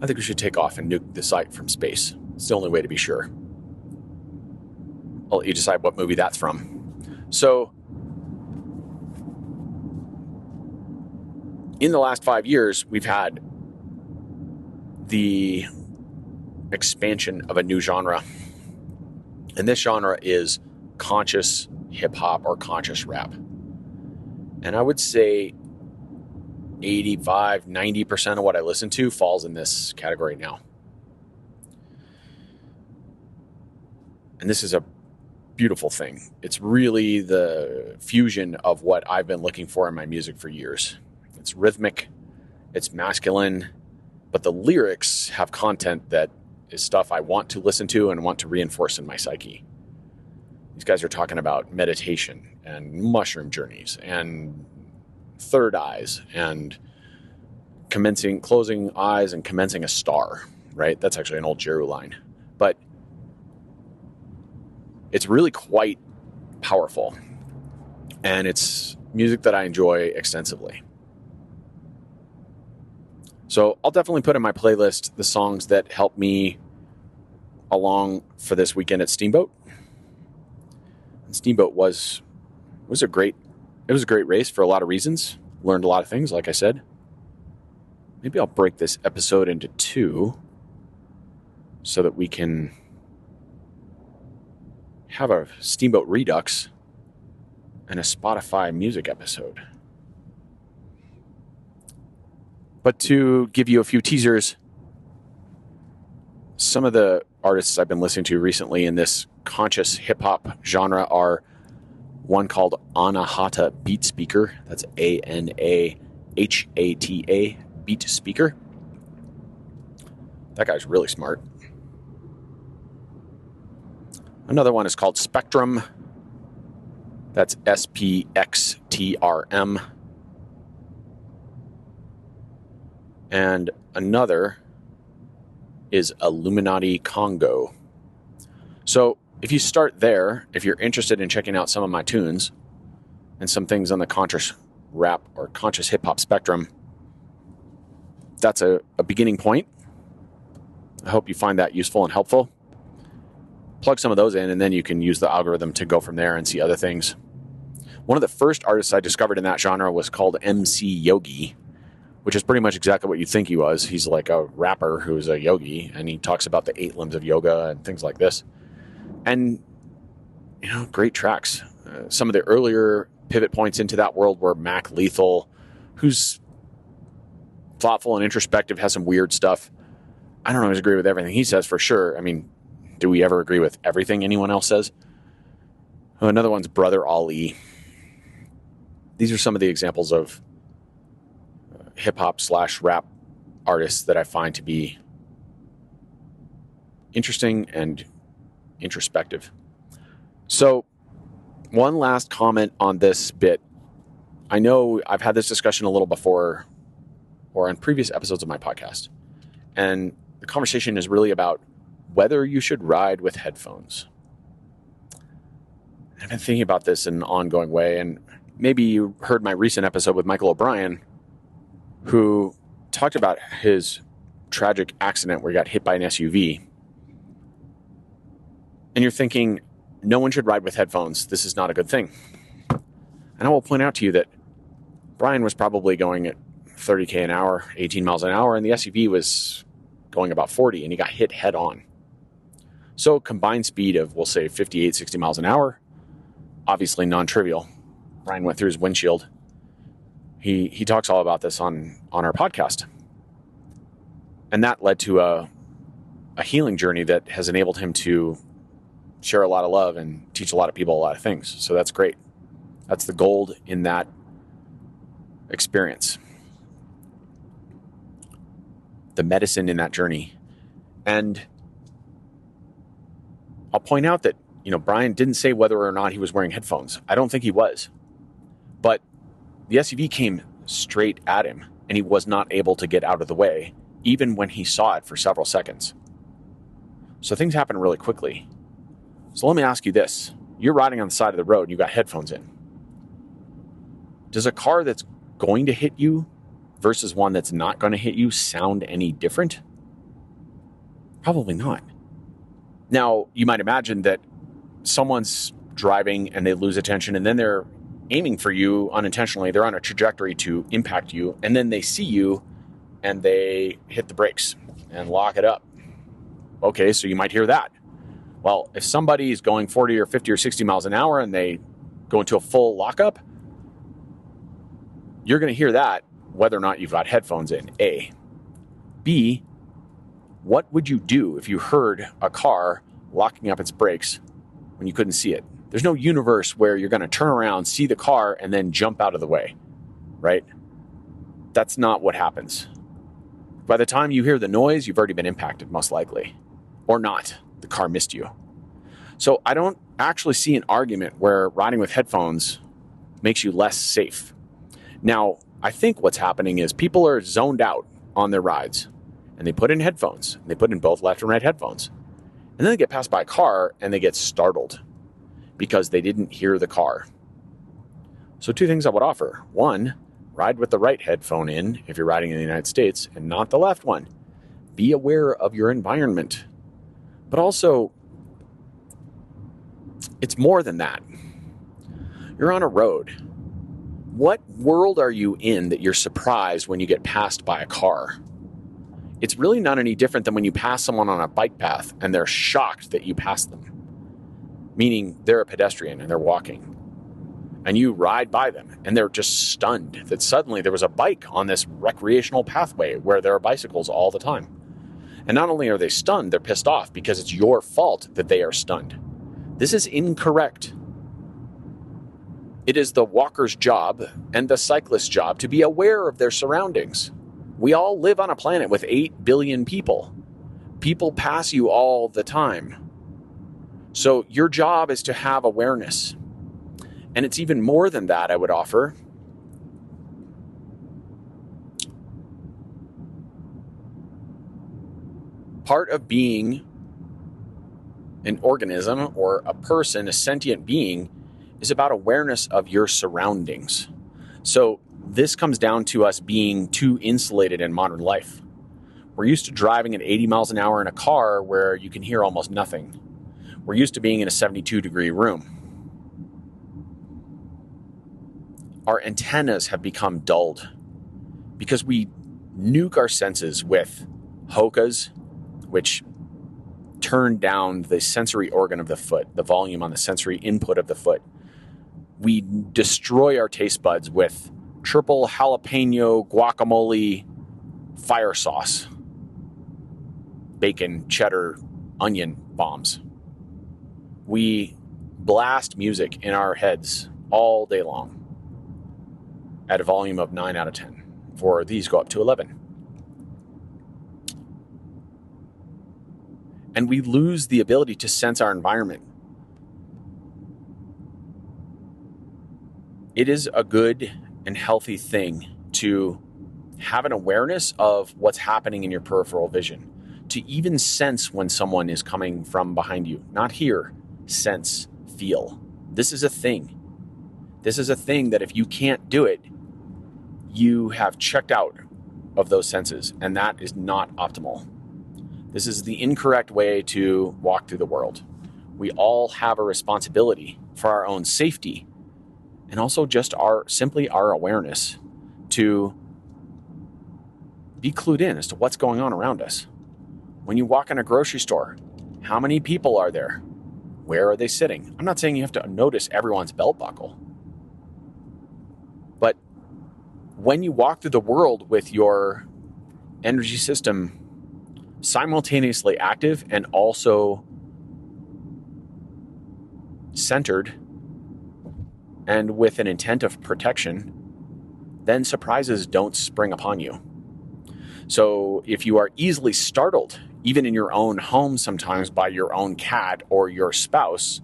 I think we should take off and nuke the site from space. It's the only way to be sure. I'll let you decide what movie that's from. So, in the last 5 years, we've had the expansion of a new genre. And this genre is conscious hip-hop or conscious rap. And I would say 85, 90% of what I listen to falls in this category now. And this is a beautiful thing. It's really the fusion of what I've been looking for in my music for years. It's rhythmic, it's masculine, but the lyrics have content that is stuff I want to listen to and want to reinforce in my psyche. These guys are talking about meditation and mushroom journeys and third eyes and closing eyes and commencing a star, right? That's actually an old Jeru line. But it's really quite powerful. And it's music that I enjoy extensively. So I'll definitely put in my playlist the songs that help me along for this weekend at Steamboat. And Steamboat was a great race for a lot of reasons. Learned a lot of things, like I said. Maybe I'll break this episode into two so that we can have a Steamboat Redux and a Spotify music episode. But to give you a few teasers, some of the artists I've been listening to recently in this conscious hip-hop genre are one called Anahata Beat Speaker. That's Anahata Beat Speaker. That guy's really smart. Another one is called Spectrum. That's SPXTRM. And another is Illuminati Congo. So if you start there, if you're interested in checking out some of my tunes and some things on the conscious rap or conscious hip-hop spectrum, that's a beginning point. I hope you find that useful and helpful. Plug some of those in, and then you can use the algorithm to go from there and see other things. One of the first artists I discovered in that genre was called MC Yogi, which is pretty much exactly what you think he was. He's like a rapper who's a yogi, and he talks about the 8 limbs of yoga and things like this. And, great tracks. Some of the earlier pivot points into that world were Mac Lethal, who's thoughtful and introspective, has some weird stuff. I don't always agree with everything he says, for sure. I mean, do we ever agree with everything anyone else says? Another one's Brother Ali. These are some of the examples of hip-hop/rap artists that I find to be interesting and introspective. So, one last comment on this bit. I know I've had this discussion a little before or in previous episodes of my podcast. And the conversation is really about whether you should ride with headphones. I've been thinking about this in an ongoing way, and maybe you heard my recent episode with Michael O'Brien, who talked about his tragic accident where he got hit by an SUV. And you're thinking, no one should ride with headphones. This is not a good thing. And I will point out to you that Brian was probably going at 30K an hour, 18 miles an hour, and the SUV was going about 40, and he got hit head on. So combined speed of, we'll say, 58, 60 miles an hour, obviously non-trivial. Brian went through his windshield. He talks all about this on our podcast. And that led to a healing journey that has enabled him to share a lot of love and teach a lot of people a lot of things. So that's great. That's the gold in that experience. The medicine in that journey. And I'll point out that, Brian didn't say whether or not he was wearing headphones. I don't think he was. But the SUV came straight at him, and he was not able to get out of the way, even when he saw it for several seconds. So things happen really quickly. So let me ask you this. You're riding on the side of the road, and you've got headphones in. Does a car that's going to hit you versus one that's not going to hit you sound any different? Probably not. Now, you might imagine that someone's driving and they lose attention, and then they're aiming for you unintentionally. They're on a trajectory to impact you, and then they see you and they hit the brakes and lock it up. Okay, so you might hear that. Well, if somebody is going 40 or 50 or 60 miles an hour and they go into a full lockup, you're going to hear that whether or not you've got headphones in, A. B, what would you do if you heard a car locking up its brakes when you couldn't see it? There's no universe where you're going to turn around, see the car, and then jump out of the way, right? That's not what happens. By the time you hear the noise, you've already been impacted, most likely. Or not. The car missed you. So I don't actually see an argument where riding with headphones makes you less safe. Now, I think what's happening is people are zoned out on their rides, and they put in headphones. They put in both left and right headphones. And then they get passed by a car and they get startled because they didn't hear the car. So 2 things I would offer. 1, ride with the right headphone in if you're riding in the United States and not the left one. Be aware of your environment. But also, it's more than that. You're on a road. What world are you in that you're surprised when you get passed by a car? It's really not any different than when you pass someone on a bike path and they're shocked that you passed them. Meaning they're a pedestrian and they're walking. And you ride by them and they're just stunned that suddenly there was a bike on this recreational pathway where there are bicycles all the time. And not only are they stunned, they're pissed off because it's your fault that they are stunned. This is incorrect. It is the walker's job and the cyclist's job to be aware of their surroundings. We all live on a planet with 8 billion people. People pass you all the time. So your job is to have awareness. And it's even more than that, I would offer. Part of being an organism or a person, a sentient being, is about awareness of your surroundings. So this comes down to us being too insulated in modern life. We're used to driving at 80 miles an hour in a car where you can hear almost nothing. We're used to being in a 72-degree room. Our antennas have become dulled because we nuke our senses with hokas, which turn down the sensory organ of the foot, the volume on the sensory input of the foot. We destroy our taste buds with triple jalapeno guacamole fire sauce, bacon, cheddar, onion bombs. We blast music in our heads all day long at a volume of 9 out of 10. For these go up to 11. And we lose the ability to sense our environment. It is a good and healthy thing to have an awareness of what's happening in your peripheral vision, to even sense when someone is coming from behind you. Not hear, sense, feel. This is a thing. This is a thing that if you can't do it, you have checked out of those senses, and that is not optimal. This is the incorrect way to walk through the world. We all have a responsibility for our own safety and also just simply our awareness to be clued in as to what's going on around us. When you walk in a grocery store, how many people are there? Where are they sitting? I'm not saying you have to notice everyone's belt buckle, but when you walk through the world with your energy system simultaneously active and also centered and with an intent of protection, then surprises don't spring upon you. So if you are easily startled, even in your own home sometimes by your own cat or your spouse,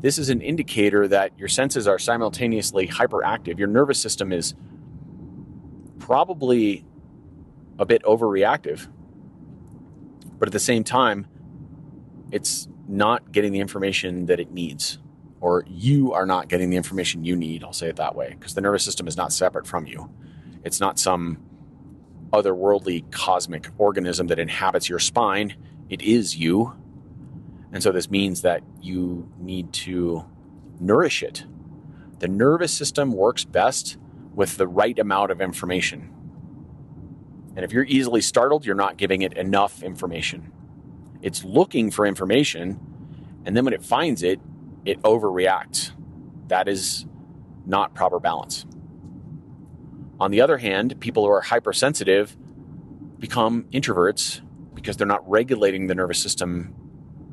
this is an indicator that your senses are simultaneously hyperactive. Your nervous system is probably a bit overreactive, but at the same time, it's not getting the information that it needs, or you are not getting the information you need. I'll say it that way, because the nervous system is not separate from you. It's not some otherworldly cosmic organism that inhabits your spine. It is you. And so this means that you need to nourish it. The nervous system works best with the right amount of information. And if you're easily startled, you're not giving it enough information. It's looking for information, and then when it finds it, it overreacts. That is not proper balance. On the other hand, people who are hypersensitive become introverts because they're not regulating the nervous system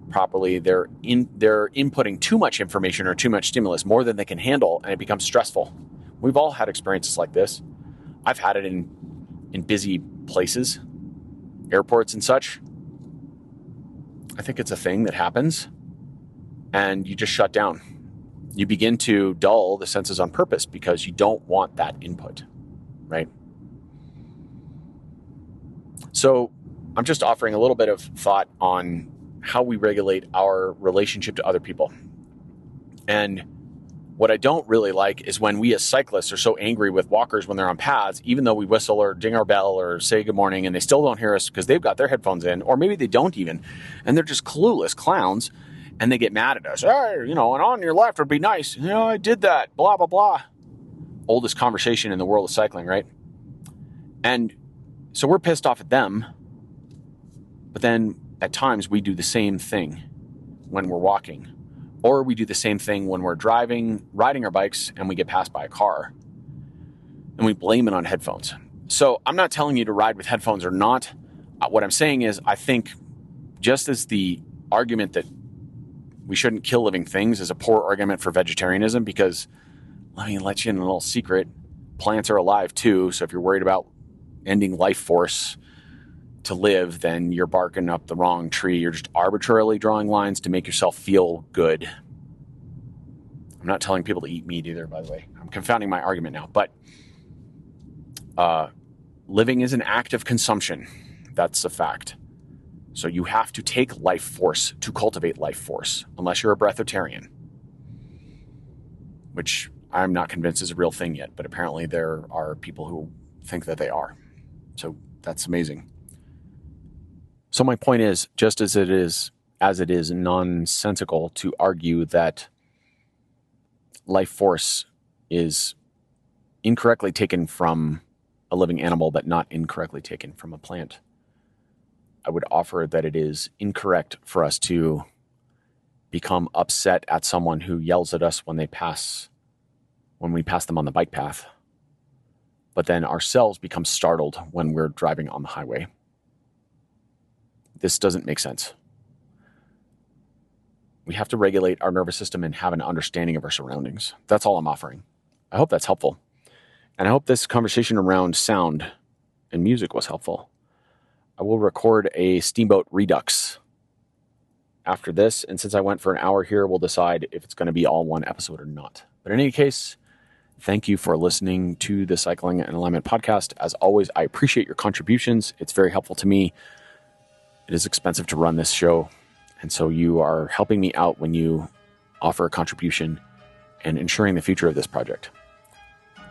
properly. They're inputting too much information or too much stimulus, more than they can handle, and it becomes stressful. We've all had experiences like this. I've had it in busy places, airports and such. I think it's a thing that happens. and you just shut down. You begin to dull the senses on purpose because you don't want that input, right? So I'm just offering a little bit of thought on how we regulate our relationship to other people. And what I don't really like is when we as cyclists are so angry with walkers when they're on paths, even though we whistle or ding our bell or say good morning, and they still don't hear us because they've got their headphones in, or maybe they don't even, and they're just clueless clowns, and they get mad at us. Hey, and on your left would be nice. I did that, blah, blah, blah. Oldest conversation in the world of cycling, right? And so we're pissed off at them, but then at times we do the same thing when we're walking. Or we do the same thing when we're riding our bikes, and we get passed by a car. And we blame it on headphones. So I'm not telling you to ride with headphones or not. What I'm saying is, I think just as the argument that we shouldn't kill living things is a poor argument for vegetarianism, because let me let you in a little secret. Plants are alive too. So if you're worried about ending life force to live, then you're barking up the wrong tree. You're just arbitrarily drawing lines to make yourself feel good. I'm not telling people to eat meat either, by the way. I'm confounding my argument now. But living is an act of consumption. That's a fact. So you have to take life force to cultivate life force, unless you're a breatharian, which I'm not convinced is a real thing yet, but apparently there are people who think that they are. So that's amazing. So my point is, just as it is nonsensical to argue that life force is incorrectly taken from a living animal, but not incorrectly taken from a plant, I would offer that it is incorrect for us to become upset at someone who yells at us when we pass them on the bike path, but then ourselves become startled when we're driving on the highway. This doesn't make sense. We have to regulate our nervous system and have an understanding of our surroundings. That's all I'm offering. I hope that's helpful. And I hope this conversation around sound and music was helpful. I will record a Steamboat Redux after this. And since I went for an hour here, we'll decide if it's going to be all one episode or not. But in any case, thank you for listening to the Cycling and Alignment podcast. As always, I appreciate your contributions. It's very helpful to me. It is expensive to run this show, and so you are helping me out when you offer a contribution and ensuring the future of this project.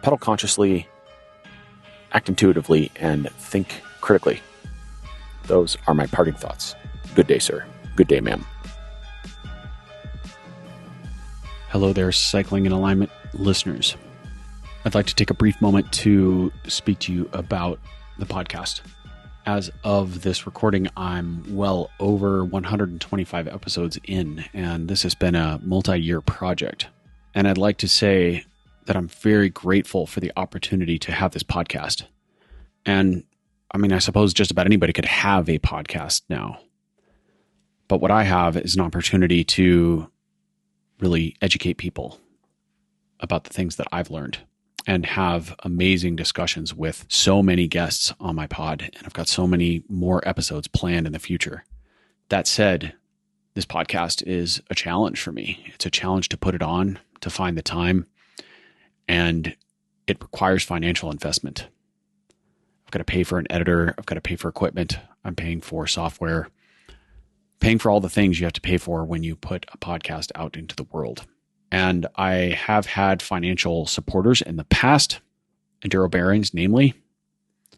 Pedal consciously, act intuitively, and think critically. Those are my parting thoughts. Good day, sir. Good day, ma'am. Hello there, Cycling and Alignment listeners. I'd like to take a brief moment to speak to you about the podcast. As of this recording, I'm well over 125 episodes in, and this has been a multi-year project. And I'd like to say that I'm very grateful for the opportunity to have this podcast. And I suppose just about anybody could have a podcast now. But what I have is an opportunity to really educate people about the things that I've learned, and have amazing discussions with so many guests on my pod. And I've got so many more episodes planned in the future. That said, this podcast is a challenge for me. It's a challenge to put it on, to find the time, and it requires financial investment. I've got to pay for an editor. I've got to pay for equipment. I'm paying for software, paying for all the things you have to pay for when you put a podcast out into the world. And I have had financial supporters in the past. Enduro Bearings, namely,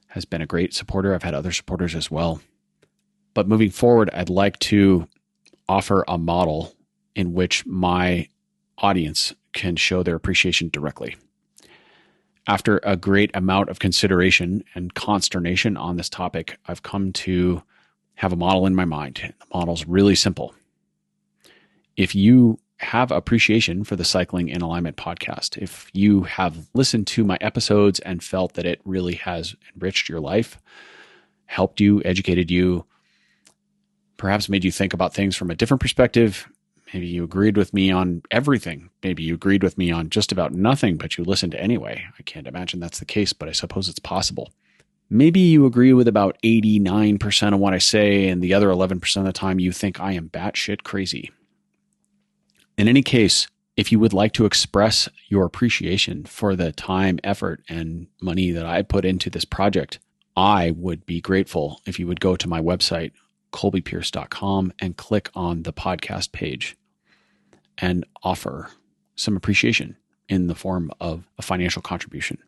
has been a great supporter. I've had other supporters as well. But moving forward, I'd like to offer a model in which my audience can show their appreciation directly. After a great amount of consideration and consternation on this topic, I've come to have a model in my mind. The model's really simple. If you have appreciation for the Cycling and Alignment podcast, if you have listened to my episodes and felt that it really has enriched your life, helped you, educated you, perhaps made you think about things from a different perspective, maybe you agreed with me on everything, maybe you agreed with me on just about nothing, but you listened anyway. I can't imagine that's the case, but I suppose it's possible. Maybe you agree with about 89% of what I say, and the other 11% of the time you think I am batshit crazy. In any case, if you would like to express your appreciation for the time, effort, and money that I put into this project, I would be grateful if you would go to my website, colbypearce.com, and click on the podcast page and offer some appreciation in the form of a financial contribution.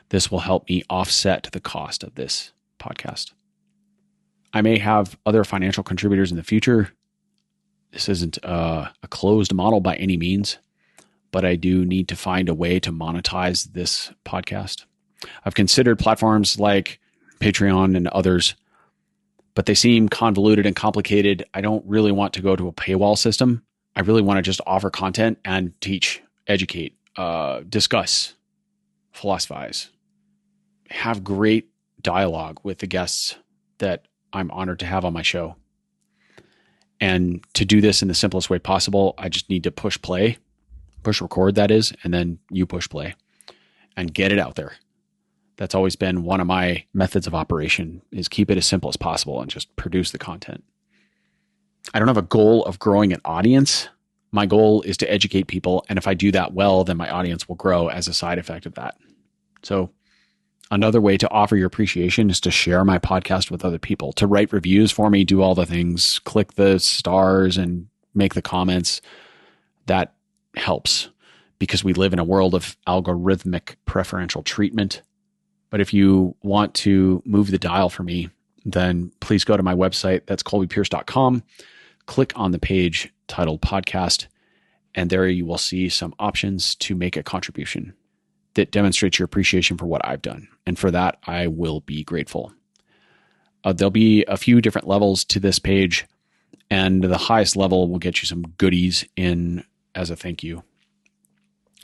This will help me offset the cost of this podcast. I may have other financial contributors in the future. This isn't a closed model by any means, but I do need to find a way to monetize this podcast. I've considered platforms like Patreon and others, but they seem convoluted and complicated. I don't really want to go to a paywall system. I really want to just offer content and teach, educate, discuss, philosophize, have great dialogue with the guests that I'm honored to have on my show. And to do this in the simplest way possible, I just need to push record, that is, and then you push play and get it out there. That's always been one of my methods of operation, is keep it as simple as possible and just produce the content. I don't have a goal of growing an audience. My goal is to educate people. And if I do that well, then my audience will grow as a side effect of that. So another way to offer your appreciation is to share my podcast with other people, to write reviews for me, do all the things, click the stars and make the comments. That helps because we live in a world of algorithmic preferential treatment. But if you want to move the dial for me, then please go to my website. That's colbypearce.com. Click on the page titled podcast, and there you will see some options to make a contribution that demonstrates your appreciation for what I've done. And for that, I will be grateful. There'll be a few different levels to this page, and the highest level will get you some goodies in as a thank you,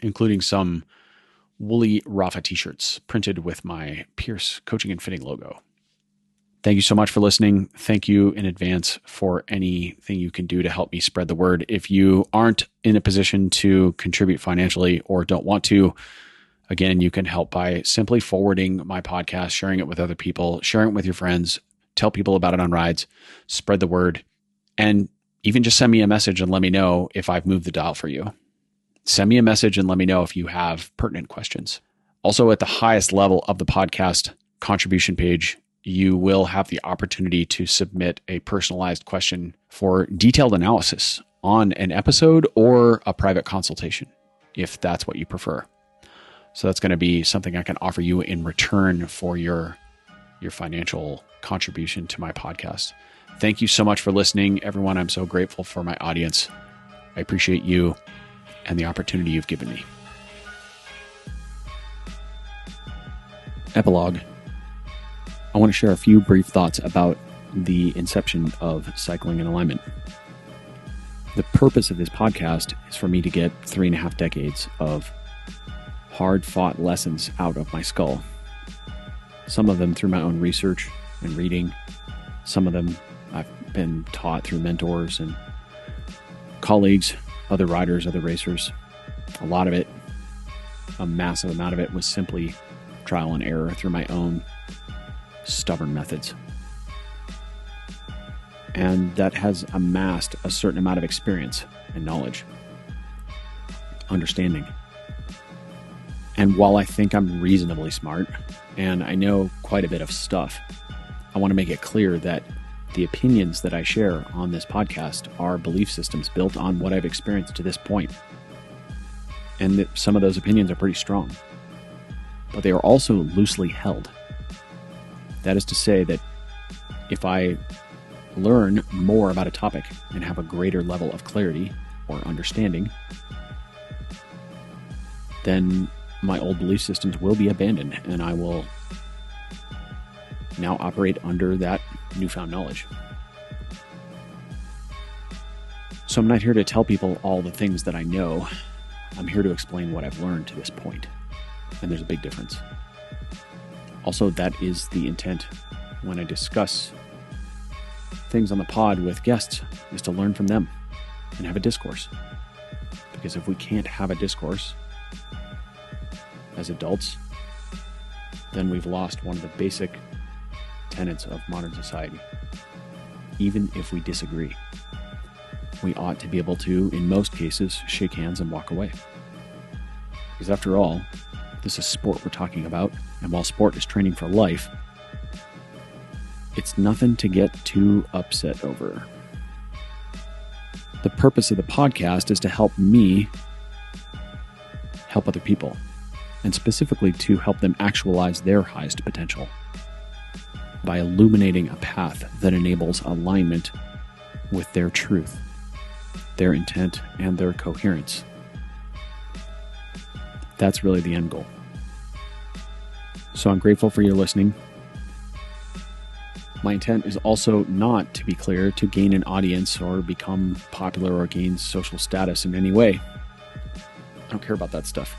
including some woolly Rafa t-shirts printed with my Pearce Coaching and Fitting logo. Thank you so much for listening. Thank you in advance for anything you can do to help me spread the word. If you aren't in a position to contribute financially or don't want to, again, you can help by simply forwarding my podcast, sharing it with other people, sharing it with your friends, tell people about it on rides, spread the word, and even just send me a message and let me know if I've moved the dial for you. Send me a message and let me know if you have pertinent questions. Also, at the highest level of the podcast contribution page, you will have the opportunity to submit a personalized question for detailed analysis on an episode or a private consultation, if that's what you prefer. So that's going to be something I can offer you in return for your financial contribution to my podcast. Thank you so much for listening, everyone. I'm so grateful for my audience. I appreciate you and the opportunity you've given me. Epilogue. I want to share a few brief thoughts about the inception of Cycling in Alignment. The purpose of this podcast is for me to get 3.5 decades of hard-fought lessons out of my skull. Some of them through my own research and reading. Some of them I've been taught through mentors and colleagues, other riders, other racers. A lot of it, a massive amount of it, was simply trial and error through my own stubborn methods. And that has amassed a certain amount of experience and knowledge, understanding. And while I think I'm reasonably smart and I know quite a bit of stuff, I want to make it clear that the opinions that I share on this podcast are belief systems built on what I've experienced to this point. And that some of those opinions are pretty strong, but they are also loosely held. That is to say that if I learn more about a topic and have a greater level of clarity or understanding, then my old belief systems will be abandoned and I will now operate under that newfound knowledge. So I'm not here to tell people all the things that I know. I'm here to explain what I've learned to this point. And there's a big difference. Also, that is the intent when I discuss things on the pod with guests, is to learn from them and have a discourse. Because if we can't have a discourse as adults, then we've lost one of the basic tenets of modern society, even if we disagree. we ought to be able to, in most cases, shake hands and walk away. Because after all, this is sport we're talking about, and while sport is training for life, it's nothing to get too upset over. The purpose of the podcast is to help me help other people, and specifically to help them actualize their highest potential by illuminating a path that enables alignment with their truth, their intent, and their coherence. That's really the end goal. So I'm grateful for your listening. My intent is also not, to be clear, to gain an audience or become popular or gain social status in any way. I don't care about that stuff.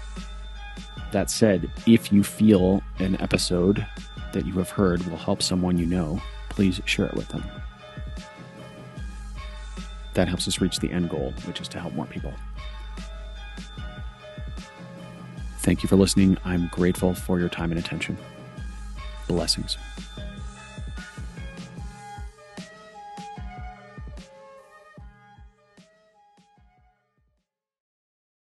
That said, if you feel an episode that you have heard will help someone you know, please share it with them. That helps us reach the end goal, which is to help more people. Thank you for listening. I'm grateful for your time and attention. Blessings.